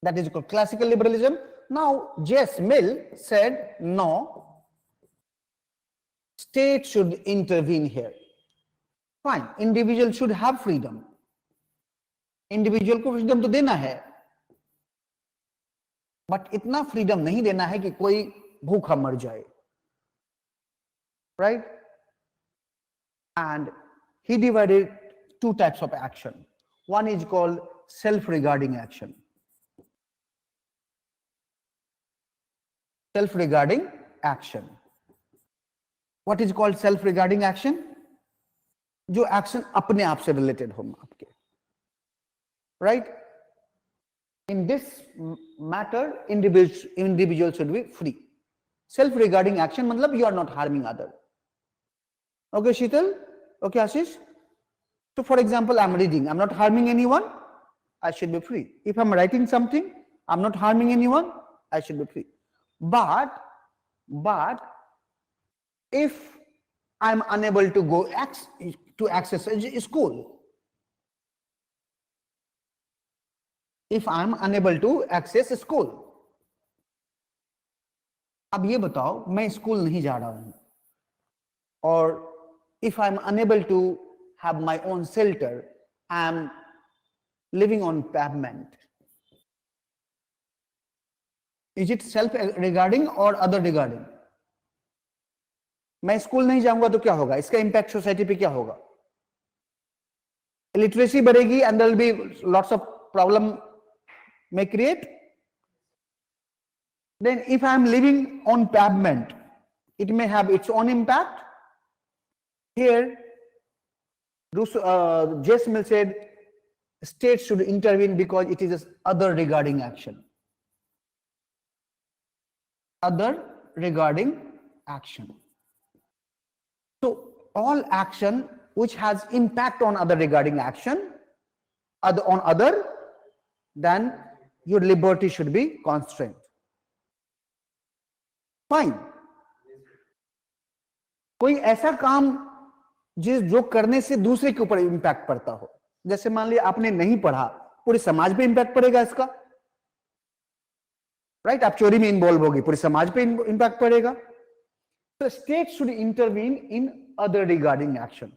That is called classical liberalism. Now J.S. Mill said, no, state should intervene here. Fine, individual should have freedom. Individual को freedom तो देना है, but इतना freedom नहीं देना है कि कोई भूखा मर जाए, right? And he divided two types of action. One is called self-regarding action. Self-regarding action. What is called self-regarding action? जो action अपने आप से related हो आपके, right? In this matter, individual should be free. Self-regarding action मतलब you are not harming other. Okay, Sheetal? Okay, Ashish? So for example, I'm reading, I'm not harming anyone, I should be free. If I'm writing something, I'm not harming anyone, I should be free. But if I'm unable to go to access a school, if I'm unable to access a school, अब ये बताओ मैं school नहीं जा रहा हूं, और if I'm unable to have my own shelter, I'm living on pavement. Is it self-regarding or other-regarding? मैं स्कूल नहीं जाऊंगा तो क्या होगा? इसका इम्पैक्ट सोसाइटी पे क्या होगा? Illiteracy बढ़ेगी and there will be lots of problem may create. Then if I am living on pavement, it may have its own impact. Here, J.S. Mill said, state should intervene because it is other regarding action. Other regarding action. So all action which has impact on other regarding action, then your liberty should be constrained. Fine. कोई ऐसा काम जो करने से दूसरे के ऊपर impact पड़ता हो, जैसे मान लिया आपने नहीं पढ़ा, पूरे समाज पे इम्पैक्ट पड़ेगा इसका, राइट आप चोरी में इन्वॉल्व होगी, पूरे समाज पे इंपैक्ट पड़ेगा. So state should intervene in other regarding action,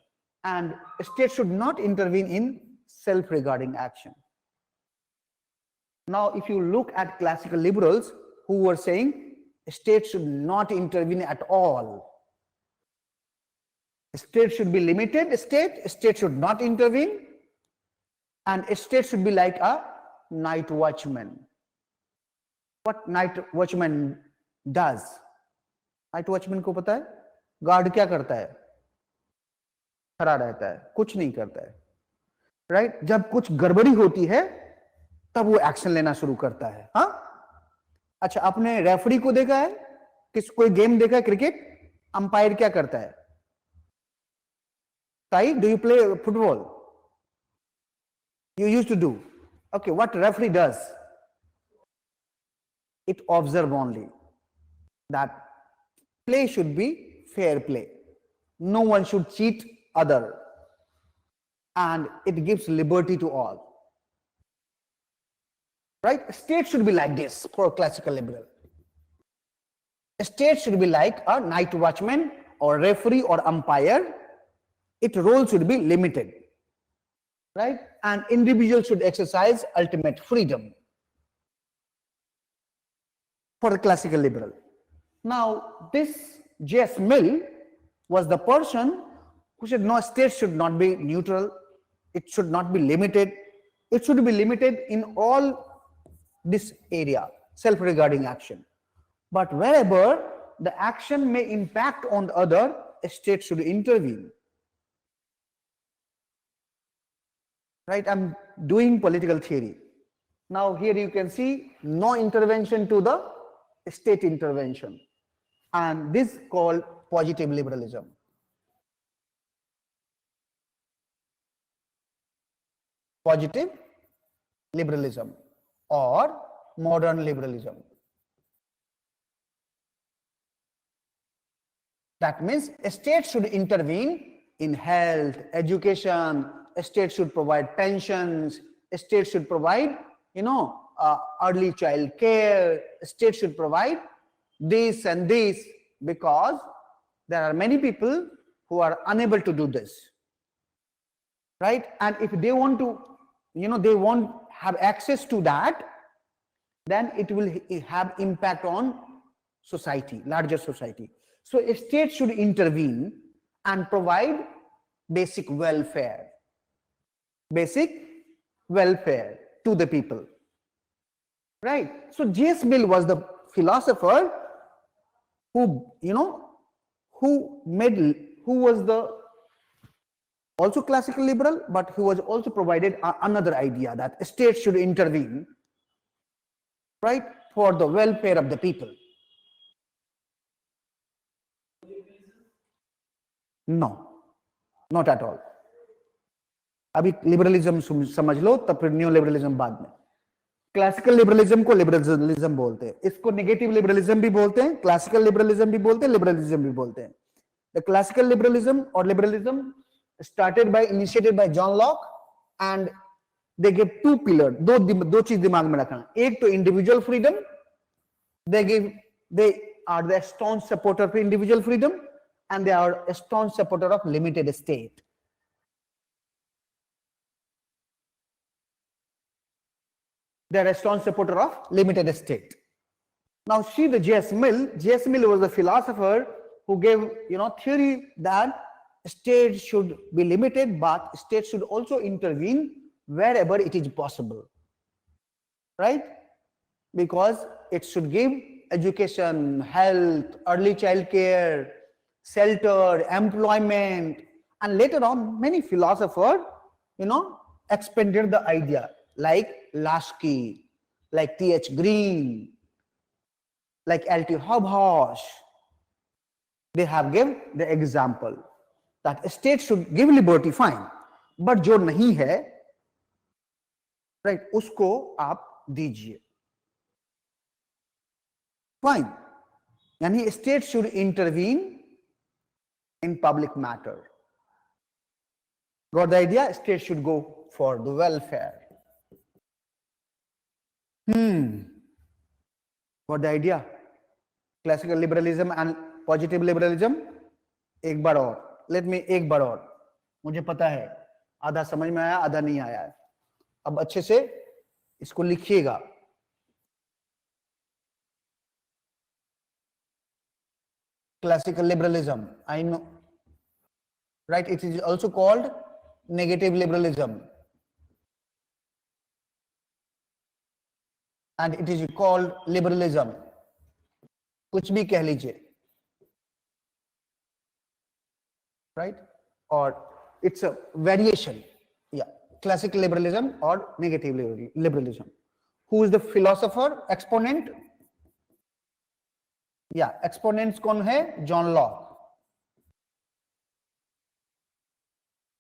and state should not intervene in self regarding action. Now if you look at classical liberals who were saying state should not intervene at all, state should be limited, state should not intervene, and state should be like a night watchman. What night watchman does? Night watchman को पता है guard क्या करता है? खड़ा रहता है, कुछ नहीं करता है, राइट? जब कुछ गड़बड़ी होती है तब वो एक्शन लेना शुरू करता है. हाँ, अच्छा, आपने रेफरी को देखा है? कोई गेम देखा है क्रिकेट? अंपायर क्या करता है? ताई, do you play football? You used to do. Okay, what referee does? It observe only that play should be fair play. No one should cheat other. And it gives liberty to all. Right? State should be like this for classical liberal. A state should be like a night watchman or referee or umpire. Its role should be limited. Right? And individual should exercise ultimate freedom. For the classical liberal. Now, this J.S. Mill was the person who said, no, state should not be neutral. It should not be limited. It should be limited in all this area, self-regarding action. But wherever the action may impact on the other, a state should intervene. Right? I'm doing political theory. Now, here you can see no intervention to the state intervention. And this is called positive liberalism. Positive liberalism or modern liberalism. That means a state should intervene in health, education, a state should provide pensions, a state should provide, early child care, a state should provide this and this, because there are many people who are unable to do this, right? And if they want to, they won't have access to that, then it will have impact on society, larger society. So a state should intervene and provide basic welfare to the people, right? So J.S. Mill was the philosopher who was the also classical liberal, but who was also provided another idea that a state should intervene, right, for the welfare of the people. No, not at all. अभी liberalism समझ लो, तब फिर new liberalism बाद में. Classical liberalism को liberalism बोलते हैं, इसको नेगेटिव लिबरलिज्म भी बोलते हैं, क्लासिकल लिबरलिज्म भी बोलते हैं, लिबरलिज्म भी बोलते हैं. द क्लासिकल लिबरलिज्म और liberalism initiated by John Locke, and they give two pillars. दो चीज दिमाग में रखना. एक तो individual freedom. They are the staunch supporter of individual freedom, and they are a staunch supporter of limited state. They are a staunch supporter of limited state. Now see the J.S. Mill. J.S. Mill was a philosopher who gave theory that state should be limited, but state should also intervene wherever it is possible, right? Because it should give education, health, early child care, shelter, employment, and later on many philosophers expanded the idea, like Lasky, like T.H. Green, like L.T. Hobhouse. They have given the example that state should give liberty, fine, but जो नहीं है, right, उसको आप दीजिए, fine. यानी state should intervene in public matter. Got the idea? State should go for the welfare. Got the idea? Classical liberalism and positive liberalism. एक बार और, let me एक बार और. मुझे पता है आधा समझ में आया, आधा नहीं आया है. अब अच्छे से इसको लिखिएगा. Classical liberalism, I know, right? It is also called negative liberalism, and it is called liberalism. कुछ भी कह लीजिए, right? Or it's a variation. Yeah, classical liberalism or negative liberalism. Who is the philosopher exponent? Yeah, exponents कौन है? John Locke.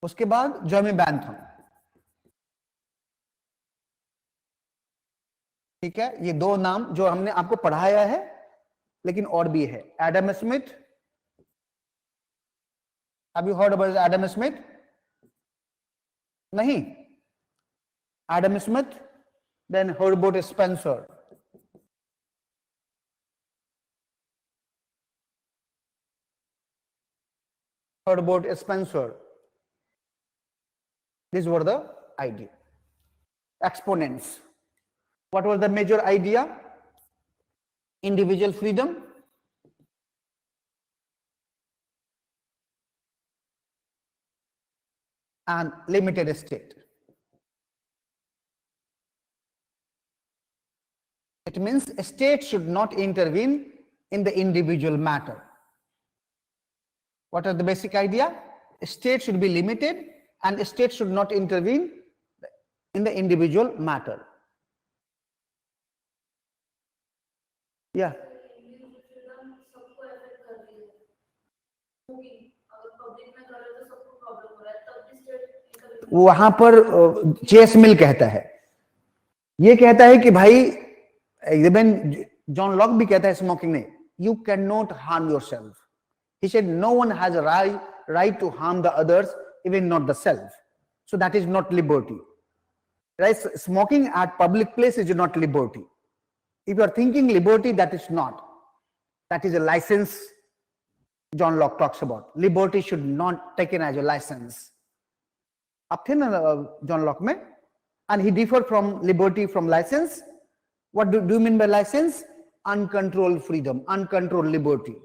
उसके बाद जर्मी Bentham. ठीक है, ये दो नाम जो हमने आपको पढ़ाया है, लेकिन और भी है. Adam Smith. Have you heard about Adam Smith? नहीं. Adam Smith, then Herbert Spencer. Herbert Spencer. These were the idea. Exponents. What was the major idea? Individual freedom. And limited state. It means a state should not intervene in the individual matter. What are the basic idea? A state should be limited and a state should not intervene in the individual matter. Yeah. वहां पर जेस मिल कहता है, ये कहता है कि भाई, इवन जॉन लॉक भी कहता है स्मोकिंग ने, you can not harm yourself. He said no one has a right to harm the others, even not the self. So that is not liberty. Right? Smoking at public place is not liberty. If you are thinking liberty, that is not. That is a license. John Locke talks about liberty should not taken as a license. आप थे ना John Locke में, and he differed from liberty from license. What do you mean by license? Uncontrolled freedom, uncontrolled liberty.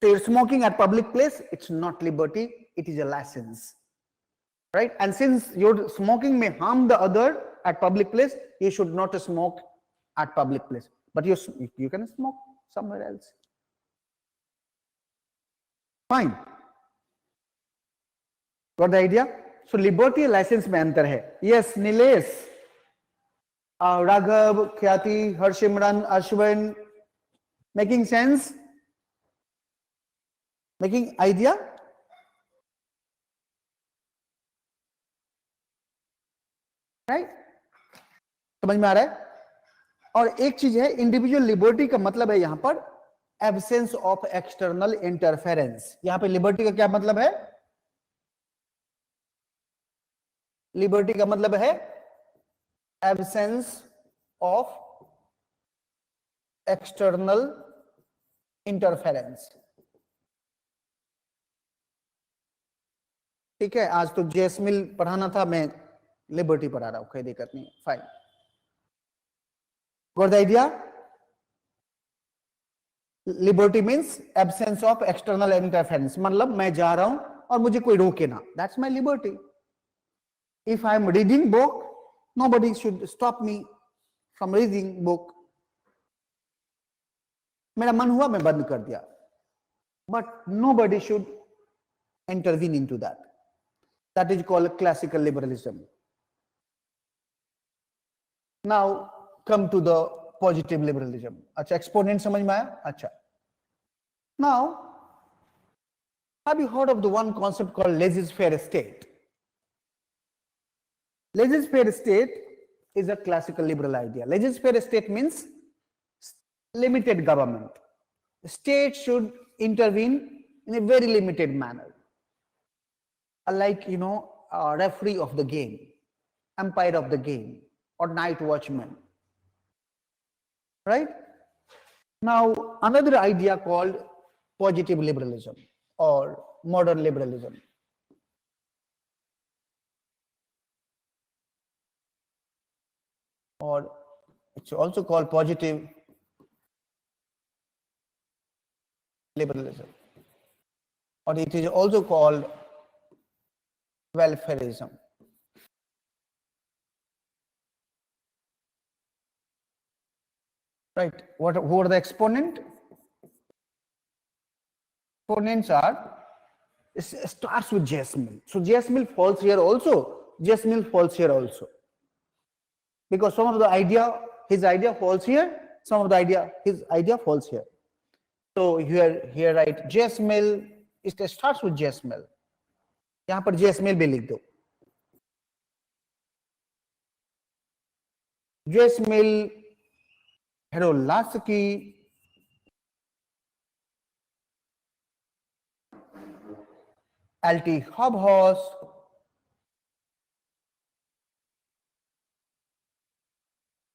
So you're smoking at public place, it's not liberty, it is a license, right? And since your smoking may harm the other at public place, you should not smoke at public place, but you can smoke somewhere else. Fine. Got the idea? So liberty and license में अंतर है. Yes, Nilesh, Raghav, Khyati, Harshimran, Ashwin, making sense? Making idea? Right? समझ में आ रहा है? और एक चीज है, इंडिविजुअल लिबर्टी का मतलब है यहां पर एब्सेंस ऑफ एक्सटर्नल इंटरफेरेंस. यहां पे लिबर्टी का क्या मतलब है? लिबर्टी का मतलब है एब्सेंस ऑफ एक्सटर्नल इंटरफेरेंस. ठीक है, आज तो जेसमिल पढ़ाना था, मैं लिबर्टी पढ़ा रहा हूं, कोई दिक्कत नहीं. Fine. Got the idea? Liberty means absence of external interference. मतलब मैं जा रहा हूं और मुझे कोई रोके ना. That's my liberty. If I am reading book, nobody should stop me from reading book. मेरा मन हुआ मैं बंद कर दिया, but nobody should intervene into that. That is called classical liberalism. Now come to the positive liberalism. अच्छा, exponent समझ में आया? अच्छा. Now, have you heard of the one concept called laissez-faire state? Laissez-faire state is a classical liberal idea. Laissez-faire state means limited government. The state should intervene in a very limited manner. Like, a referee of the game, umpire of the game, or night watchman. right? Now, another idea called positive liberalism or modern liberalism. Or it's also called positive liberalism, or it is also called welfareism. Right? Who are the exponents? Exponents are, it starts with J.S. Mill. So J.S. Mill falls here also. J.S. Mill falls here also. Because some of the idea, his idea falls here, some of the idea, his idea falls here. So here write J.S. Mill, it starts with J.S. Mill. यहाँ पर J.S. Mill भी लिख दो. J.S. Mill, Harold Lasky, L.T. Hobhouse,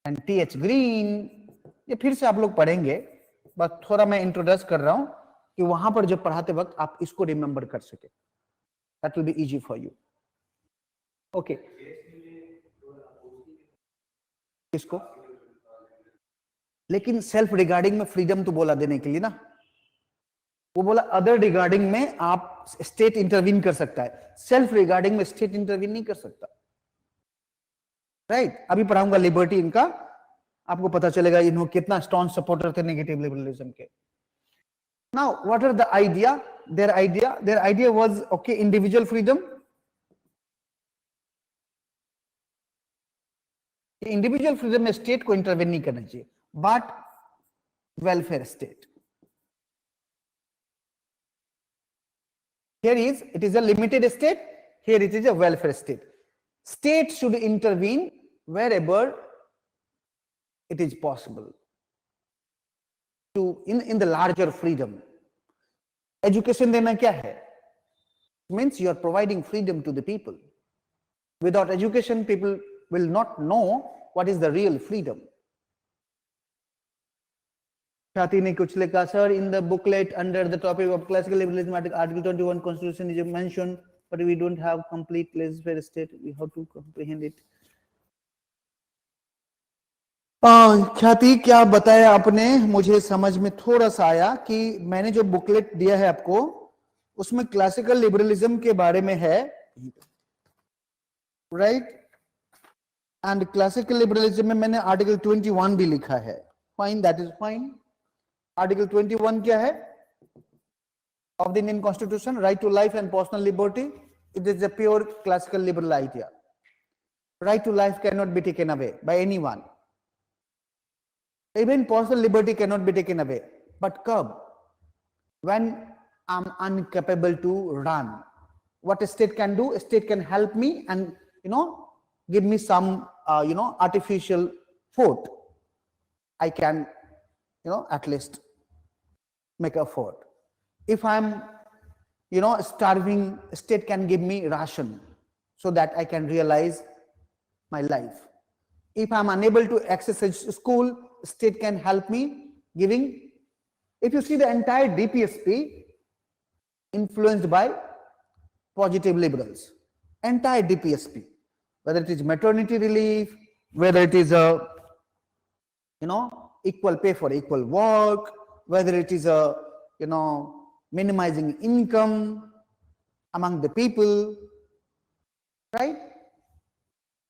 and T.H. Green. ये फिर से आप लोग पढ़ेंगे, बस थोड़ा मैं इंट्रोड्यूस कर रहा हूं कि वहां पर जब पढ़ाते वक्त आप इसको रिमेंबर कर सके. That will be easy for you. Okay. किसको? लेकिन सेल्फ रिगार्डिंग में फ्रीडम तो बोला देने के लिए ना. वो बोला अदर रिगार्डिंग में आप स्टेट इंटरवीन कर सकता है, सेल्फ रिगार्डिंग में स्टेट इंटरवीन नहीं कर सकता. राइट? अभी पढ़ाऊंगा लिबर्टी इनका, आपको पता चलेगा इन्होंने कितना स्ट्रॉन्ग सपोर्टर थे नेगेटिव लिबरलिज्म के. Now what are the idea? Their idea was okay, individual freedom. Individual freedom में स्टेट को इंटरवेन नहीं करना चाहिए, but welfare state. Here it is a limited state, here it is a welfare state. State should intervene wherever it is possible to in the larger freedom. Education देना क्या है? Means you are providing freedom to the people. Without education, people will not know what is the real freedom. Shati ne kuch likha, sir, in the booklet under the topic of classical liberalism, Article 21 Constitution is mentioned, but we don't have complete laissez-faire state. We have to comprehend it. ख्याति, क्या बताया आपने? मुझे समझ में थोड़ा सा आया कि मैंने जो बुकलेट दिया है आपको, उसमें क्लासिकल लिबरलिज्म के बारे में है, राइट? एंड क्लासिकल लिबरलिज्म में मैंने आर्टिकल 21 भी लिखा है. Fine, that is fine. Article 21 क्या है? Of the Indian constitution, right to life and personal liberty. It is a pure classical liberal idea. Right to life can not be taken away by anyone. Even personal liberty cannot be taken away. But curb, when I'm incapable to run, what a state can do? A state can help me and give me some artificial food. I can at least make effort. If I'm starving, a state can give me ration so that I can realize my life. If I'm unable to access school, state can help me giving. If you see the entire DPSP influenced by positive liberals, entire DPSP, whether it is maternity relief, whether it is a equal pay for equal work, whether it is a minimizing income among the people, right?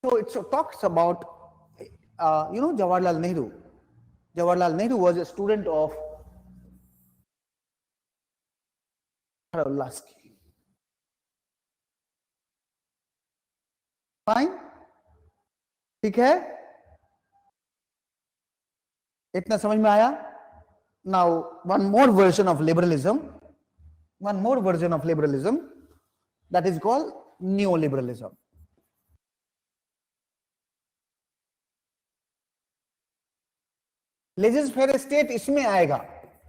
So it talks about Jawaharlal Nehru. Jawaharlal Nehru was a student of Harold Lasky. Fine? ठीक है? इतना समझ में आया? Now, one more version of liberalism, that is called neoliberalism. Laissez-faire state इसमें आएगा.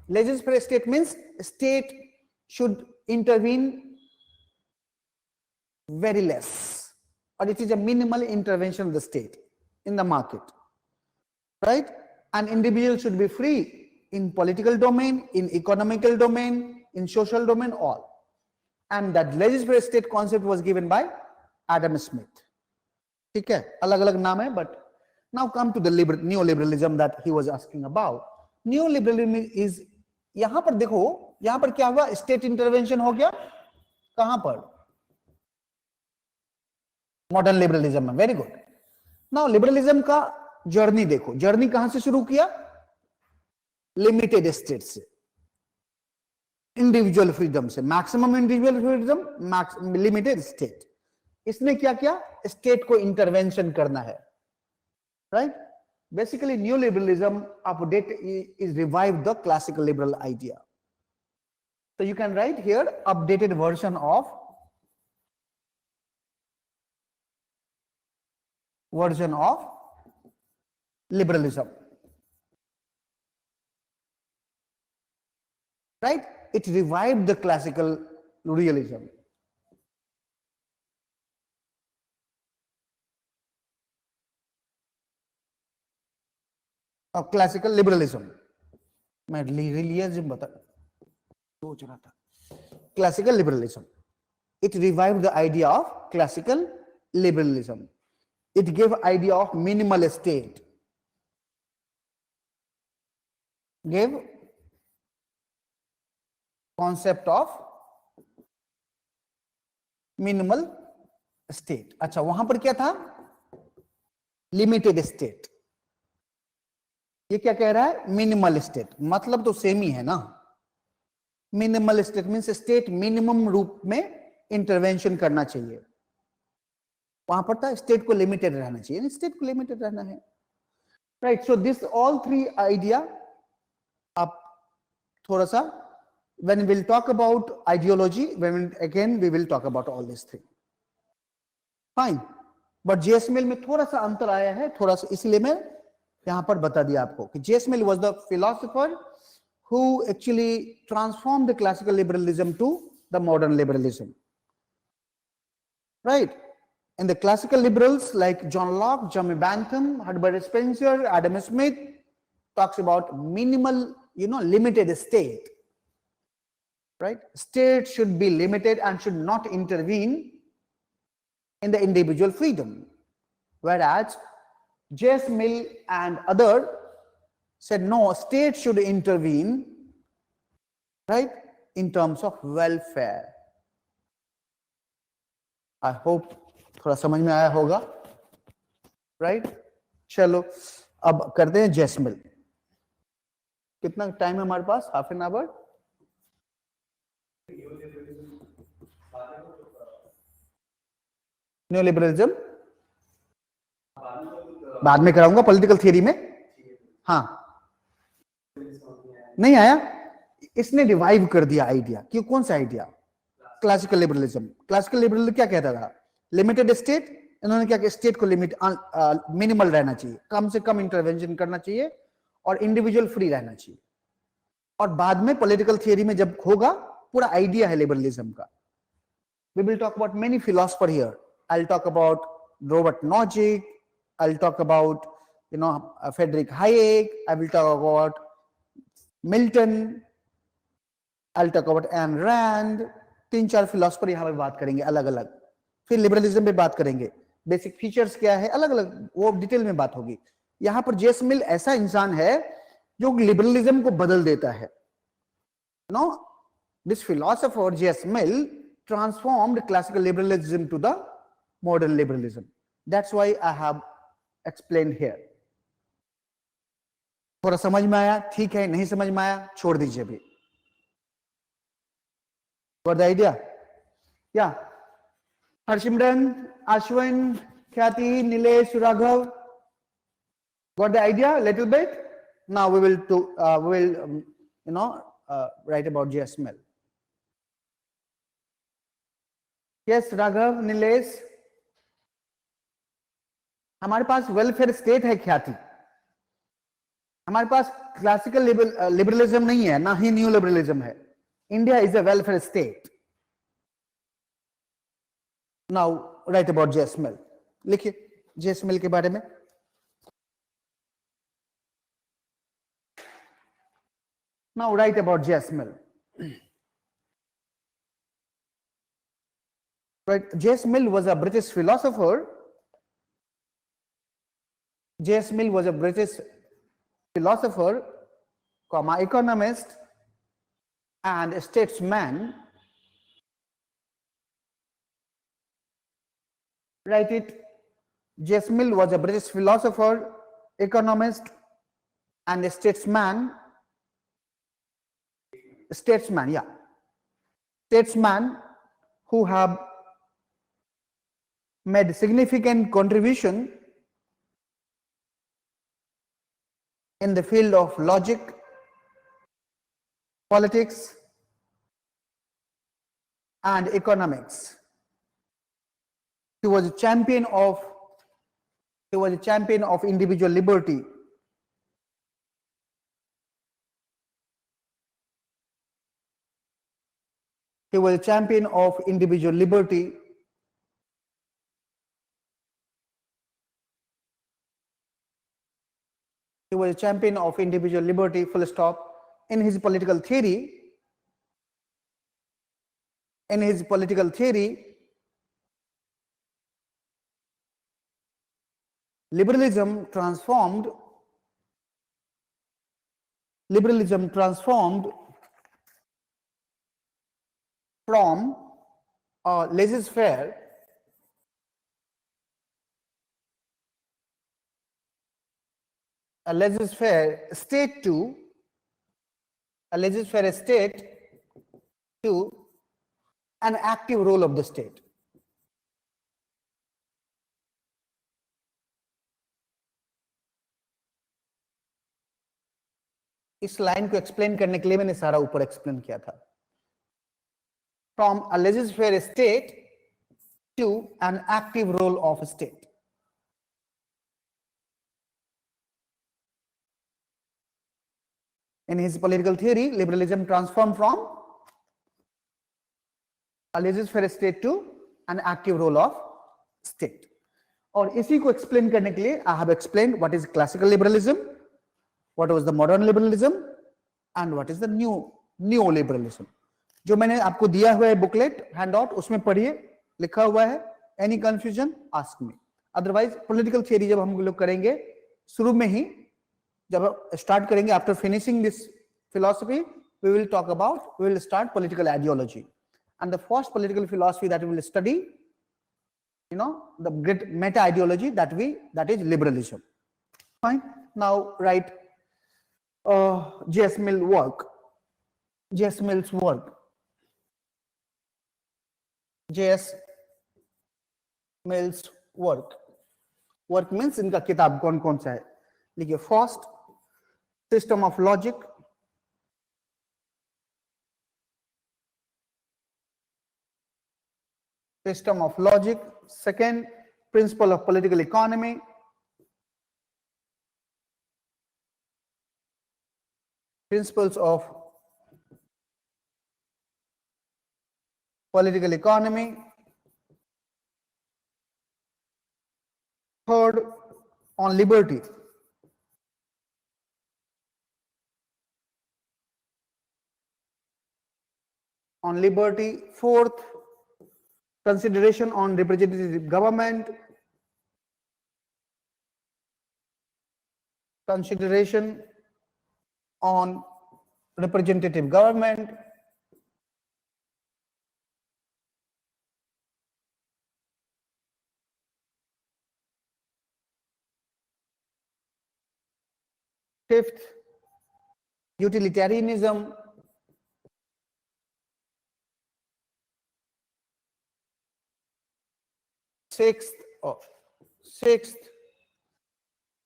Laissez-faire state means state should intervene very less, or it is a minimal intervention of the state in the market, right? An individual should be free in political domain, in economical domain, in social domain, all. And that legislative state concept was given by Adam Smith. ठीक है, अलग अलग नाम है, but now come to the neoliberalism that he was asking about. Neoliberalism is, यहां पर देखो, यहां पर क्या हुआ, स्टेट इंटरवेंशन हो गया, कहां पर, मॉडर्न लिबरलिज्म में. Very good. नाउ लिबरलिज्म का जर्नी देखो, जर्नी कहां से शुरू किया, लिमिटेड स्टेट से, इंडिविजुअल फ्रीडम से, maximum individual freedom, limited state. इसने क्या किया, स्टेट को इंटरवेंशन करना है, right. Basically new liberalism update is revive the classical liberal idea. So you can write here updated version of liberalism, right. It revived the classical realism. Of classical liberalism. मैं realism बता सोच रहा था. Classical liberalism. It revived the idea of classical liberalism. It gave idea of minimal state. Gave concept of minimal state. अच्छा, वहां पर क्या था, लिमिटेड स्टेट. ये क्या कह रहा है, मिनिमल स्टेट. मतलब तो सेम ही है ना. Minimal state means state minimum रूप में इंटरवेंशन करना चाहिए. वहां पर था स्टेट को लिमिटेड रहना चाहिए, स्टेट को लिमिटेड रहना है, right. So this all three idea. आप थोड़ा सा when we'll talk about ideology, again we will talk about all these things. Fine. But J.S. Mill में थोड़ा सा अंतर आया है, थोड़ा सा, इसलिए मैं यहां पर बता दिया आपको कि J.S. Mill was the philosopher who actually transformed the classical liberalism to the modern liberalism, right. And the classical liberals like John Locke, Jeremy Bentham, Herbert Spencer, Adam Smith talks about minimal, limited state, right. State should be limited and should not intervene in the individual freedom, whereas J.S. Mill and other said no, state should intervene, right, in terms of welfare. I hope थोड़ा समझ में आया होगा, right. चलो अब करते हैं J.S. Mill. कितना टाइम है हमारे पास, half an hour. New liberalism बाद में कराऊंगा, पॉलिटिकल थियरी में. हाँ, नहीं आया. इसने रिवाइव कर दिया आइडिया. क्यों, कौन सा idea, classical liberalism. Classical liberalism क्या कहता था, लिमिटेड स्टेट. इन्होंने क्या किया, स्टेट को लिमिट मिनिमल रहना चाहिए, कम से कम इंटरवेंशन करना चाहिए और इंडिविजुअल फ्री रहना चाहिए. और बाद में पॉलिटिकल थियरी में जब होगा, पूरा आइडिया है लिबरलिज्म का. We will talk about many philosopher here. I will talk about Robert Nozick, I will talk about Frederick Hayek, I will talk about Milton, I'll talk about Ayn Rand. 3-4 philosopher यहाँ पे बात करेंगे अलग अलग. फिर liberalism पे बात करेंगे, बेसिक फीचर्स क्या है, अलग अलग वो डिटेल में बात होगी. यहाँ पर J.S. Mill ऐसा इंसान है जो लिबरलिज्म को बदल देता है. This philosopher J.S. Mill transformed classical liberalism to the modern liberalism. That's why I have explained here. थोड़ा समझ में आया, ठीक है. नहीं समझ में आया, छोड़ दीजिए अभी. Got the idea? Yeah. Harshimran, Ashwin, Khyati, Nilesh, Raghav. Got the idea? Little bit. Now we will write about J.S. Mill. Yes, Raghav, Nilesh. हमारे पास वेलफेयर स्टेट है ख्याति. हमारे पास क्लासिकल लिबरलिज्म नहीं है, ना ही न्यू लिबरलिज्म है. India is a welfare state. Now right about J.S. Mill. लिखिए J.S. Mill के बारे में. Now write about J.S. Mill. Right, J.S. Mill was a British philosopher. J.S. Mill was a British philosopher, economist, and statesman. Write it. J.S. Mill was a British philosopher, economist, and statesman. Statesman who have made significant contribution in the field of logic, politics, and economics. He was a champion of individual liberty. He was a champion of individual liberty. He was a champion of individual liberty, full stop. In his political theory, liberalism transformed from a laissez-faire state to an active role of the state. इस line को explain करने के लिए मैंने सारा ऊपर explain किया था. From a laissez-faire state to an active role of a state. In his political theory, liberalism transformed from a laissez-faire state to an active role of state. और इसी को एक्सप्लेन करने के लिए I have explained what is classical liberalism, what was the modern liberalism, and what is the neoliberalism. जो मैंने आपको दिया हुआ है बुकलेट हैंडआउट, उसमें पढ़िए, लिखा हुआ है. Any confusion ask me. Otherwise political theory जब हम लोग करेंगे शुरू में ही, जब स्टार्ट करेंगे after finishing this philosophy, we will start political ideology, and the first political philosophy that we will study, the great meta ideology that is liberalism. Fine. Now write J.S. Mill's work. J.S. Mill's work. J.S. Mill's work. Work means इनका किताब कौन कौन सा है. लिखिए. First, system of logic. System of logic. Second, principle of political economy. Principles of political economy. Third, on liberty. On liberty. Fourth, consideration on representative government. Consideration on representative government. Fifth, utilitarianism. Sixth,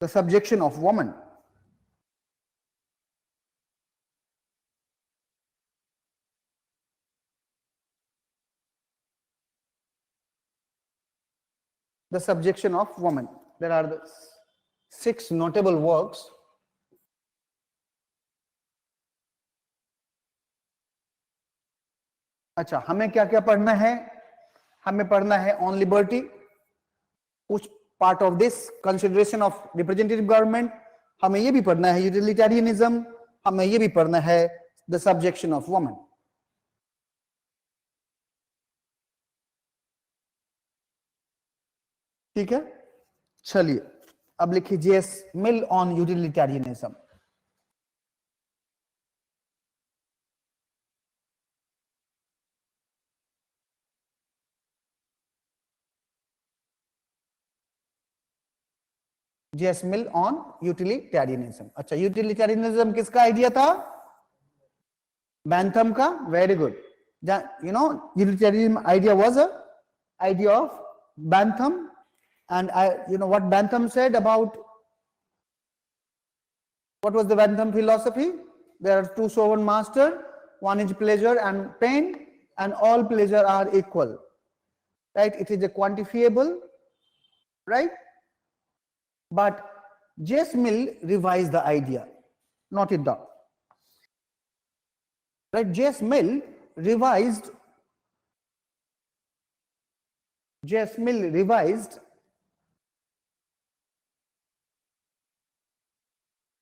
the subjection of woman. The subjection of woman. There are the 6 notable works. अच्छा, हमें क्या क्या पढ़ना है? हमें पढ़ना है on liberty, कुछ part of this, consideration of representative government. हमें ये भी पढ़ना है यूटिलिटेरियनिज्म, हमें ये भी पढ़ना है द सब्जेक्शन ऑफ वुमन। ठीक है, चलिए अब लिखिए JS mill on utilitarianism. JS mill on utilitarianism. अच्छा, यूटिलिटेरियनिज्म किसका आइडिया था? बैंथम का। Very good. You know, utilitarianism idea was a idea of Bentham, and you know what Bentham said about what was the Bentham philosophy? There are two sovereign masters, one is pleasure and pain, and all pleasure are equal. Right? It is a quantifiable, right? But J.S. Mill revised the idea, not it down. Right? J.S. Mill revised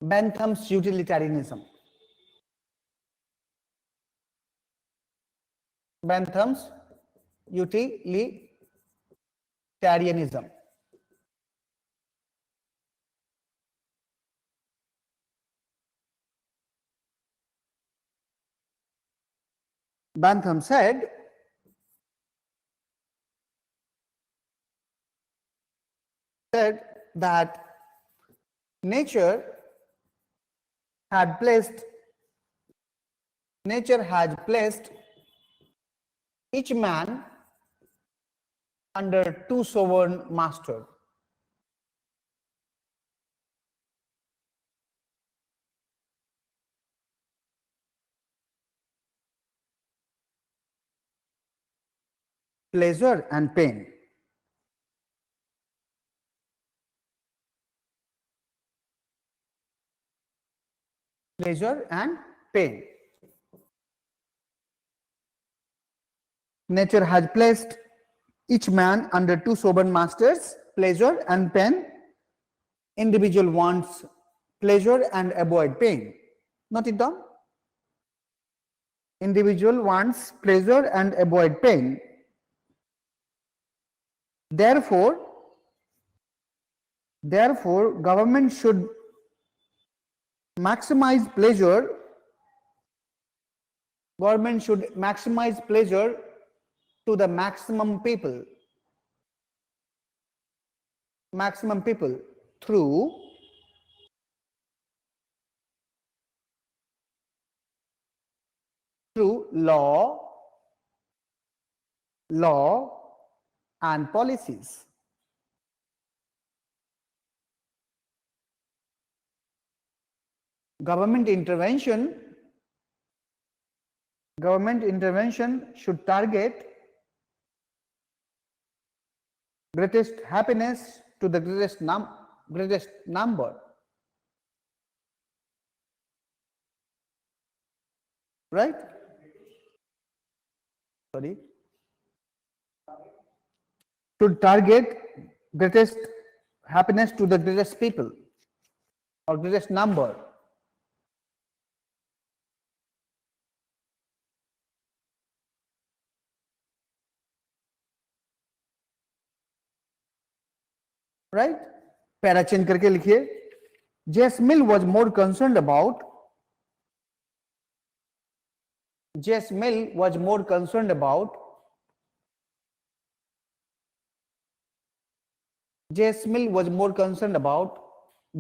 Bentham's utilitarianism. Bentham's utilitarianism. Bentham said that nature had placed each man under two sovereign masters. Pleasure and pain. Pleasure and pain. Nature has placed each man under two sovereign masters, pleasure and pain. Individual wants pleasure and avoid pain. Note it down. Individual wants pleasure and avoid pain. Therefore, government should maximize pleasure. Government should maximize pleasure to the maximum people. Through law and policies. Government intervention should target greatest happiness to the greatest number. Right? Sorry. Should target greatest happiness to the greatest people or greatest number. Right? Para change करके लिखिए. J.S. Mill was more concerned about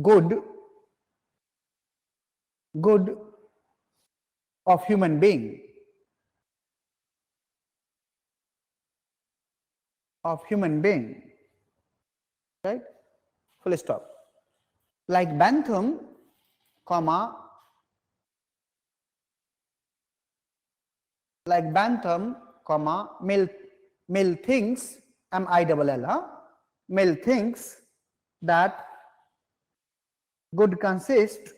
good of human being. Right? Full stop. Like Bentham, Mill thinks, Mill thinks that good consists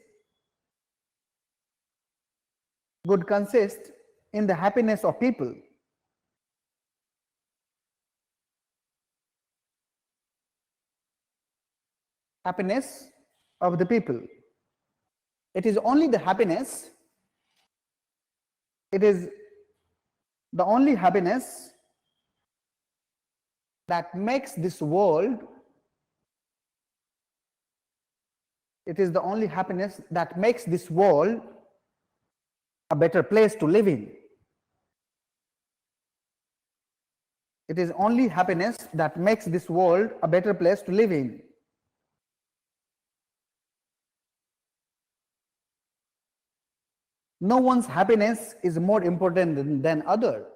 in the happiness of people. Happiness of the people. It is only the happiness, it is the only happiness that makes this world, it is the only happiness that makes this world a better place to live in. It is only happiness that makes this world a better place to live in. No one's happiness is more important than other.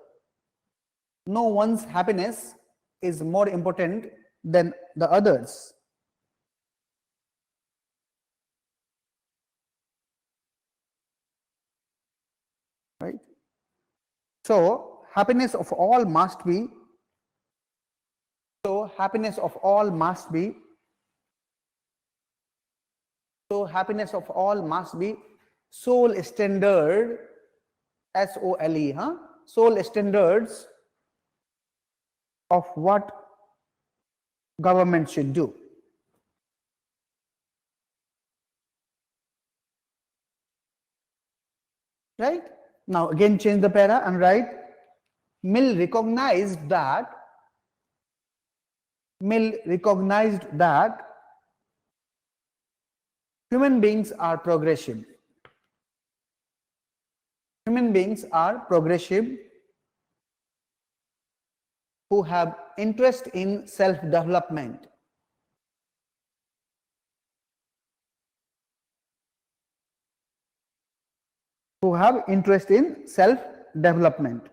No one's happiness is more important than the others. Right? So happiness of all must be, so happiness of all must be, so happiness of all must be soul standard, SOLE, soul standards of what government should do. Right? Now again change the para and write, Mill recognized that human beings are progressive. Human beings are progressive who have interest in self-development. Who have interest in self-development.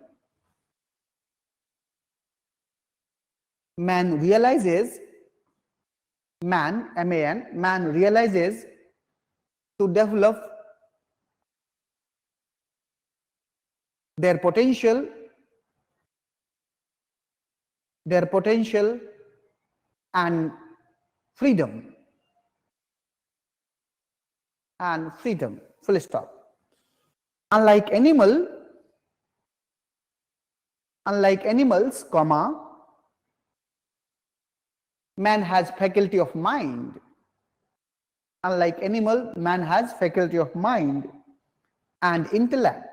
Man realizes, M-A-N, man realizes to develop their potential and freedom. Full stop. Unlike animals, man has faculty of mind. Unlike animal, man has faculty of mind and intellect.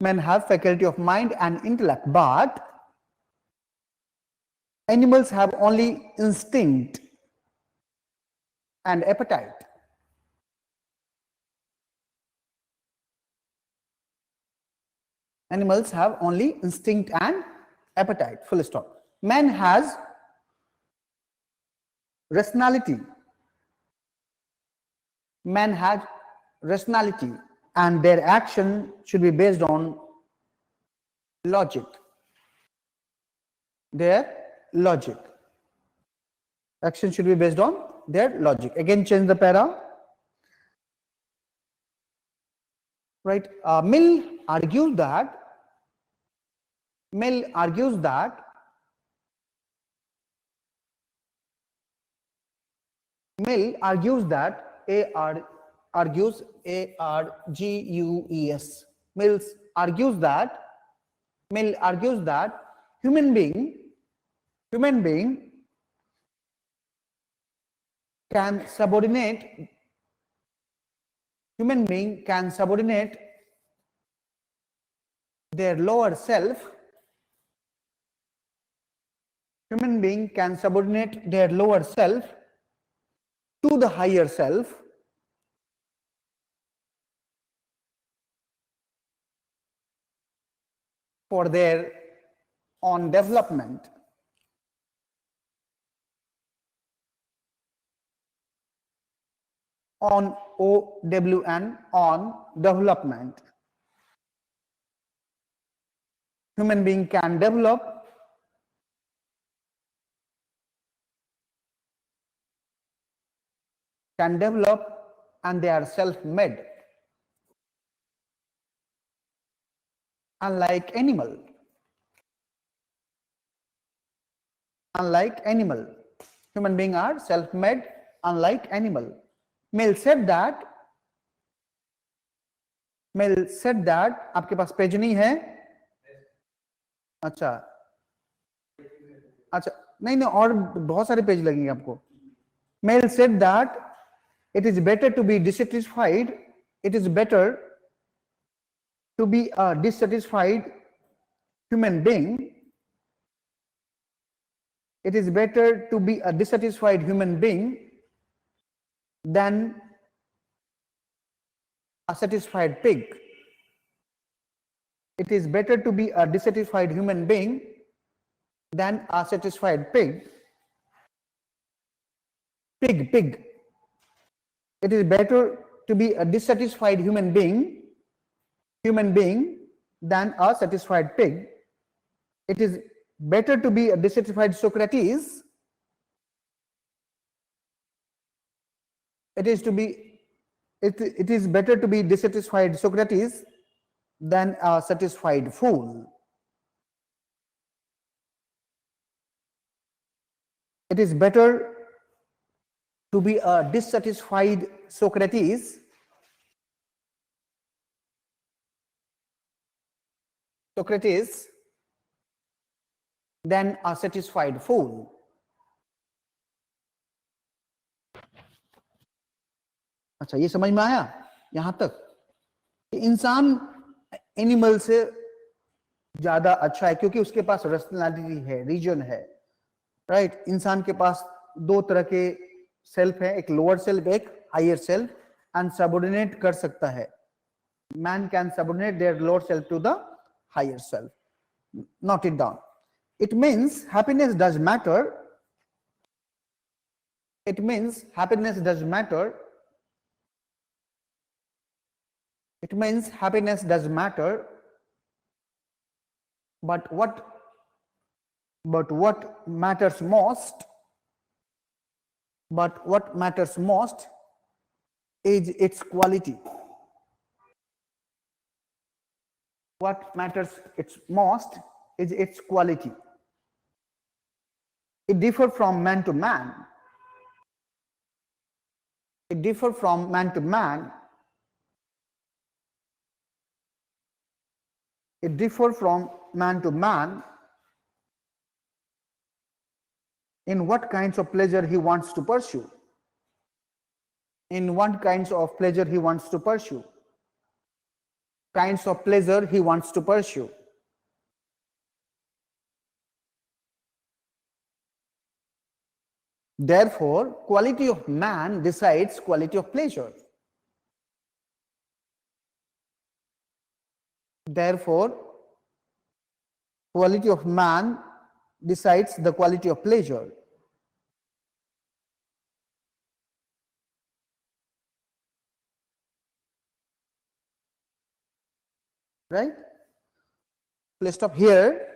Men have faculty of mind and intellect, but animals have only instinct and appetite. Animals have only instinct and appetite, full stop. Man has rationality. Man has rationality and their action should be based on logic. Their logic. Action should be based on their logic. Again change the para. Right? Mill argues that human being can subordinate their lower self. Human being can subordinate their lower self to the higher self for their own development. On OWN, on development. Human being can develop and they are self-made. Unlike animal, human beings are self-made, unlike animal. Mill said that आपके पास page नहीं है? अच्छा नहीं और बहुत सारे page लगेंगे आपको. Mill said that it is better to be dissatisfied. It is better to be a dissatisfied human being. It is better to be a dissatisfied human being than a satisfied pig. It is better to be a dissatisfied human being than a satisfied pig. Pig. It is better to be a dissatisfied human being than a satisfied pig. It is better to be a dissatisfied Socrates. It is better to be dissatisfied Socrates than a satisfied fool. It is better to be a dissatisfied Socrates than a satisfied fool. अच्छा, ये समझ में आया यहां तक? इंसान animal से ज्यादा अच्छा है क्योंकि उसके पास रैशनैलिटी है, रीजन है, राइट? इंसान के पास दो तरह के सेल्फ है, एक लोअर सेल्फ, एक हायर सेल्फ, एंड सबऑर्डिनेट कर सकता है. Man can subordinate their lower self to the higher self. Note it down. It means happiness does matter. It means happiness does matter. It means happiness does matter. But what matters most? But what matters most is its quality. What matters most is its quality. It differs from man to man. It differs from man to man. It differs from man to man in what kinds of pleasure he wants to pursue. In what kinds of pleasure he wants to pursue. Kinds of pleasure he wants to pursue. Therefore, quality of man decides quality of pleasure. Therefore, quality of man decides the quality of pleasure. Right? Let's stop here.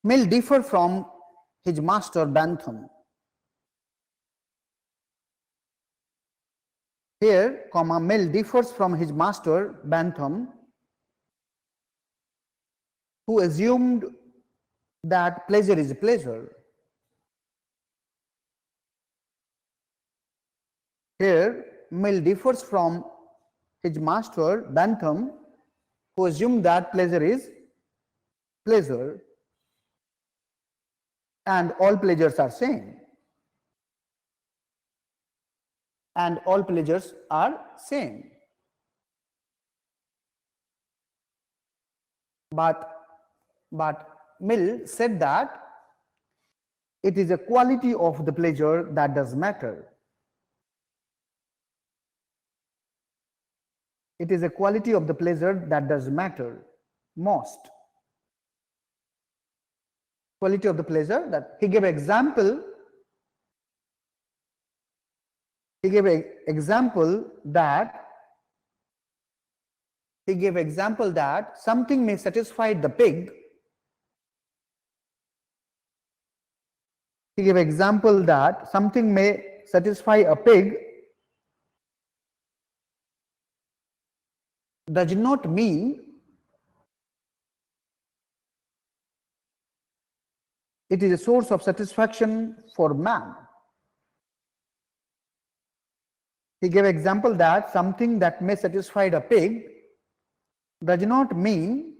Mill differed from his master Bentham. Here, Mill differs from his master Bentham, who assumed that pleasure is pleasure. Here, Mill differs from his master Bentham, who assumed that pleasure is pleasure and all pleasures are same. And all pleasures are same. But Mill said that it is a quality of the pleasure that does matter. It is a quality of the pleasure that does matter most. Quality of the pleasure that he gave example. He gave an example that something may satisfy the pig. He gave an example that something may satisfy a pig does not mean it is a source of satisfaction for man. He gave example that something that may satisfy a pig does not mean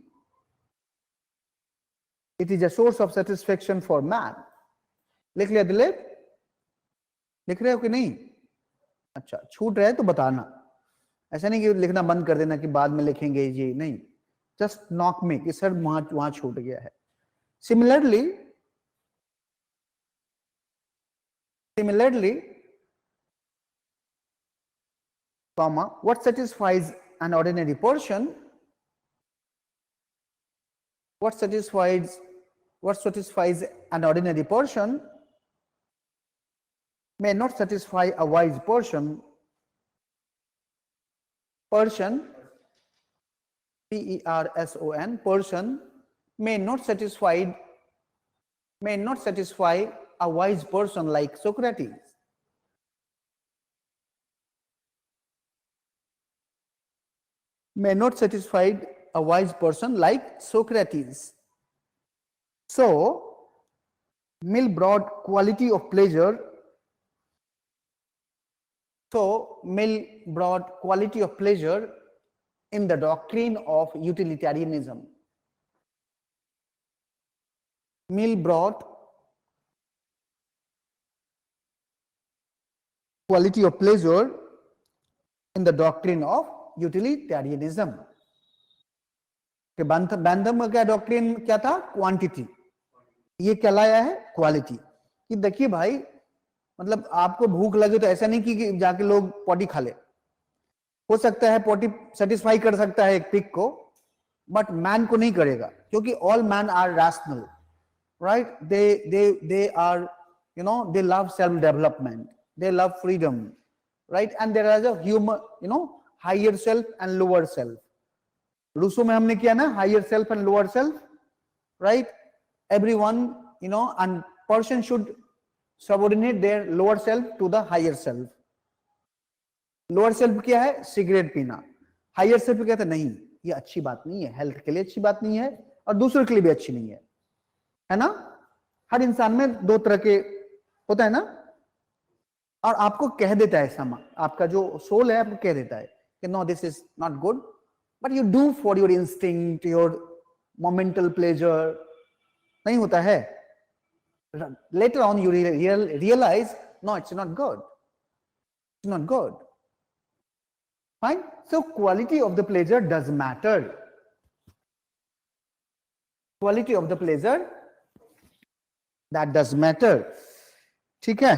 it is a source of satisfaction for man. लिख लिया दिलीप? लिख रहे हो कि नहीं? अच्छा, छूट रहा है तो बताना, ऐसा नहीं कि लिखना बंद कर देना कि बाद में लिखेंगे ये, नहीं, जस्ट नॉक में कि सर वहां छूट गया है. Similarly comma, what satisfies an ordinary person, what satisfies an ordinary person may not satisfy a wise person. Person, person may not satisfy a wise person like Socrates. May not satisfy a wise person like Socrates. So, Mill brought quality of pleasure. So, Mill brought quality of pleasure in the doctrine of utilitarianism. Mill brought quality of pleasure in the doctrine of utilitarianism. कि Bentham का क्या doctrine क्या था? Quantity. ये क्या लाया है? Quality. कि देखिए भाई, मतलब आपको भूख लगे तो ऐसा नहीं कि जाके लोग पॉटी खा ले. हो सकता है पॉटी सेटिस्फाई कर सकता है एक पिग को, बट मैन को नहीं करेगा, क्योंकि all man are rational, right? They are, you know, they love self development, they love freedom, right? And there is a human, you know, higher self and lower self. Rousseau में हमने किया ना, higher self and lower self, right? Everyone, you know, and person should subordinate their lower self to the higher self. Lower self क्या है? Cigarette पीना. Higher self कहता है नहीं, ये अच्छी बात नहीं है, हेल्थ के लिए अच्छी बात नहीं है और दूसरों के लिए भी अच्छी नहीं है ना? हर इंसान में दो तरह के होता है ना, और आपको कह देता है समा, आपका जो सोल है आपको कह देता है कि no, this is not good, but you do for your instinct, your momental pleasure. नहीं होता है. Later on you realise no, it's not good, it's not good. Fine. So quality of the pleasure does matter. Quality of the pleasure, that does matter. ठीक है.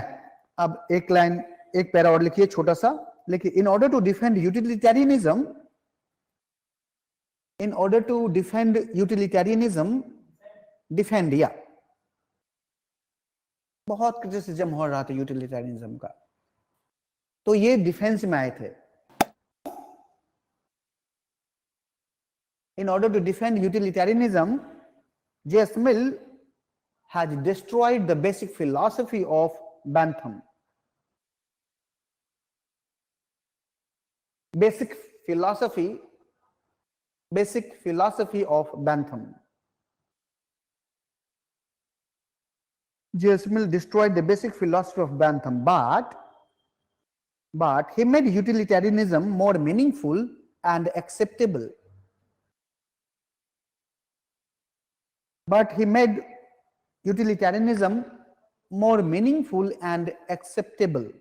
अब एक line, एक para और लिखिए छोटा सा. लिखिए, in order to defend utilitarianism, defend, या बहुत क्रिटिसिज्म हो रहा था यूटिलिटेरियनिज्म का, तो ये डिफेंस में आए थे. In order to defend utilitarianism, J.S. Mill has destroyed the basic philosophy of Bentham. Basic philosophy of Bentham. J.S. Mill destroyed the basic philosophy of Bentham, but he made utilitarianism more meaningful and acceptable. But he made utilitarianism more meaningful and acceptable.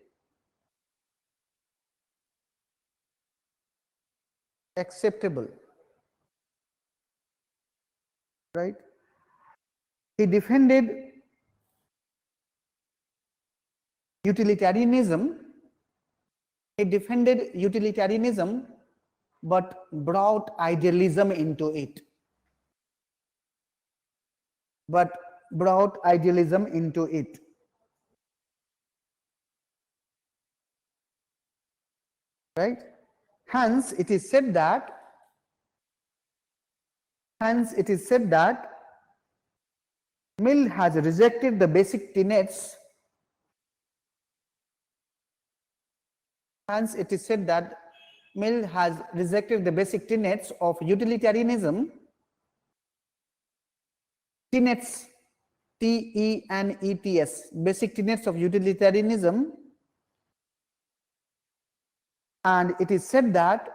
Acceptable. Right? He defended utilitarianism. But brought idealism into it. Right? Hence, it is said that Mill has rejected the basic tenets. Hence, it is said that Mill has rejected the basic tenets of utilitarianism. Tenets, T-E-N-E-T-S, basic tenets of utilitarianism. And it is said that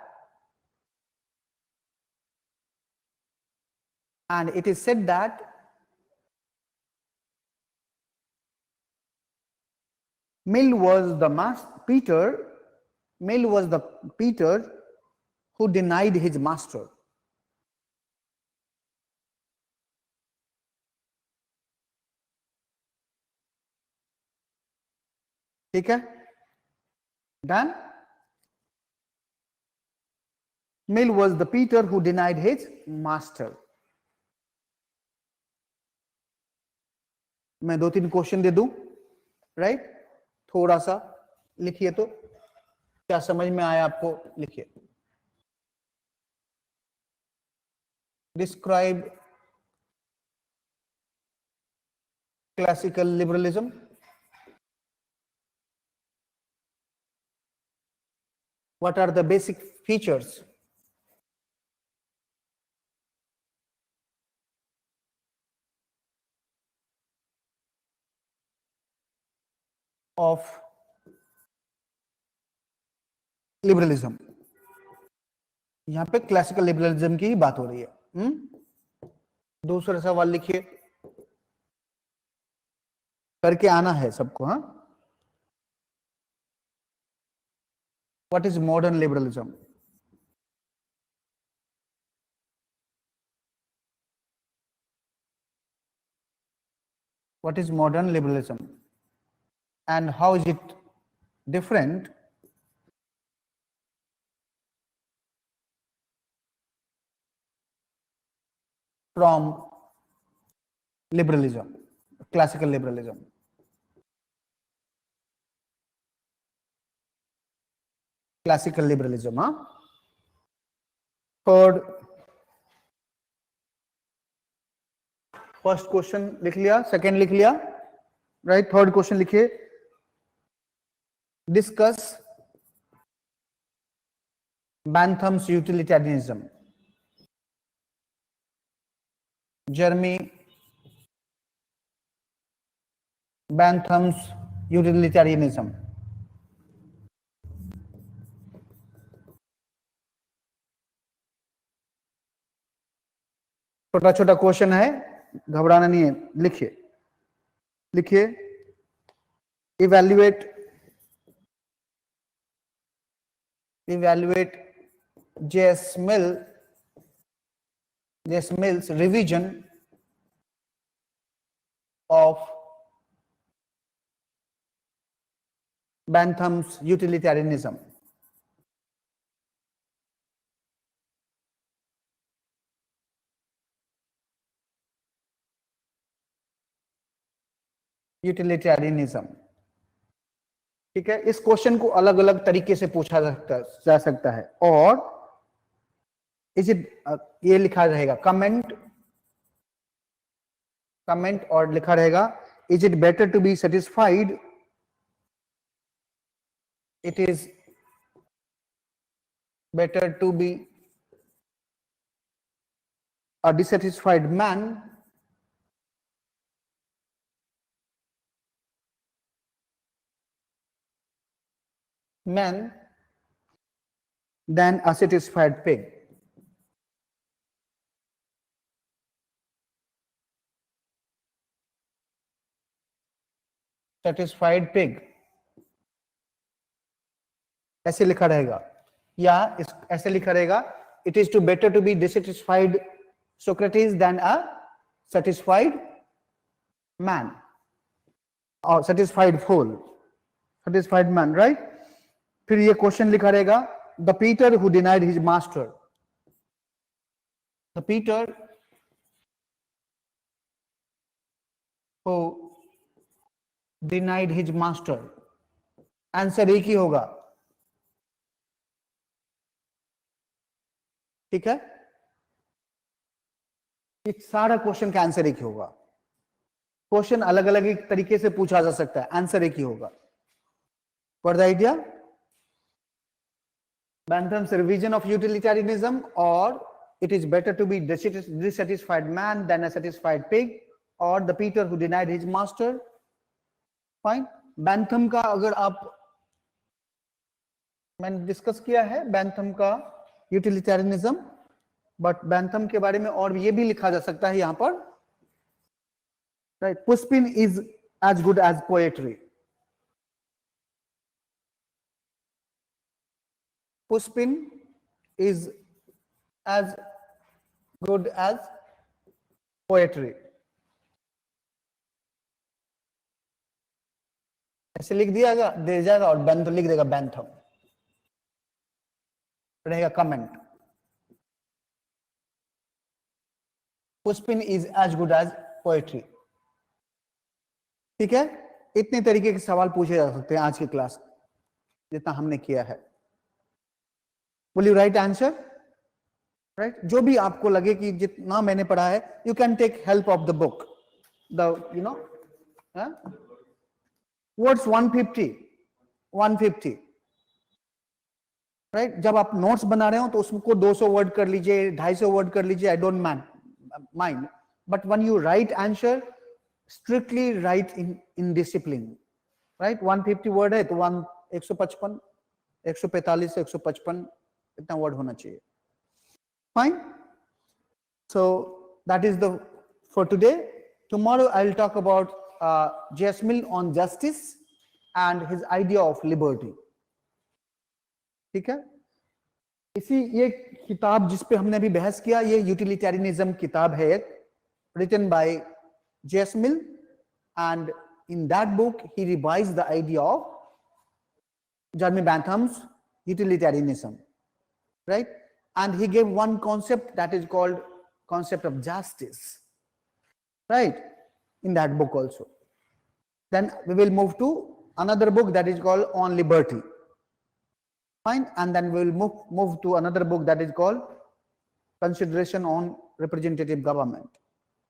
Mill was the Mill was the Peter who denied his master. ठीक है? Done? Mill was the Peter who denied his master. मैं 2-3 question दे दूं, right? थोड़ा सा लिखिए तो क्या समझ में आया आपको, लिखिए. Describe classical liberalism. What are the basic features? Of liberalism. यहां पे क्लासिकल लिबरलिज्म की ही बात हो रही है. दूसरा सवाल लिखिए, करके आना है सबको. हाँ, what is modern liberalism? What is modern liberalism and how is it different from liberalism, classical liberalism? Classical liberalism. Huh? Third, first question लिख लिया, सेकंड लिख लिया, राइट? थर्ड क्वेश्चन लिखिए, discuss Bentham's utilitarianism. Jeremy Bentham's utilitarianism. छोटा छोटा question है, घबराना नहीं है, लिखिए लिखिए. Evaluate J.S. Mill's revision of Bentham's utilitarianism. Utilitarianism. ठीक है, इस क्वेश्चन को अलग अलग तरीके से पूछा जा सकता है. और इस ये लिखा रहेगा कमेंट और लिखा रहेगा is it better to be satisfied, it is better to be a dissatisfied man than a satisfied pig. Satisfied pig ऐसे लिखा रहेगा, या ऐसे लिखा रहेगा it is to better to be dissatisfied Socrates than a satisfied man or satisfied fool, satisfied man, right? फिर ये question लिखा रहेगा the Peter who denied his master. The Peter who denied his master. Answer एक ही होगा. ठीक है, एक सारा क्वेश्चन का आंसर एक ही होगा. क्वेश्चन अलग अलग तरीके से पूछा जा सकता है, आंसर एक ही होगा. For the idea, Bentham's revision of utilitarianism, or it is better to be dissatisfied man than a satisfied pig, or the Peter who denied his master. Fine. Bentham का अगर आप, मैंने डिस्कस किया है Bentham का utilitarianism, but Bentham के बारे में और ये भी लिखा जा सकता है यहां पर, right? Pushpin is as good as poetry. Pushpin is as good as poetry. ऐसे लिख दिया दे जाएगा और बेंथम लिख देगा बेंथम, रहेगा comment. Pushpin is as good as poetry. ठीक है, इतने तरीके के सवाल पूछे जा सकते हैं आज की क्लास जितना हमने किया है. Will you write answer? Right, जो भी आपको लगे कि जितना मैंने पढ़ा है, you can take help of the book, the you know words 150 right. जब आप नोट्स बना रहे हो तो उसको 200 वर्ड कर लीजिए, 250 वर्ड कर लीजिए, I don't mind, but when you write answer, strictly write in discipline, right? 150 word है तो 155 145 से 155 इतना वर्ड होना चाहिए. Fine. So that is the for today. Tomorrow I'll talk about Jasmine on justice and his idea of liberty. ठीक है, इसी ये किताब जिस पे हमने अभी बहस किया, ये यूटिलिटेरियनिज्म किताब है एक, written by Jasmine, and in that book he revised the idea of Jeremy Bentham's utilitarianism, right? And he gave one concept that is called concept of justice, right, in that book also. Then we will move to another book that is called On Liberty. Fine, and then we will move to another book that is called Consideration on Representative Government.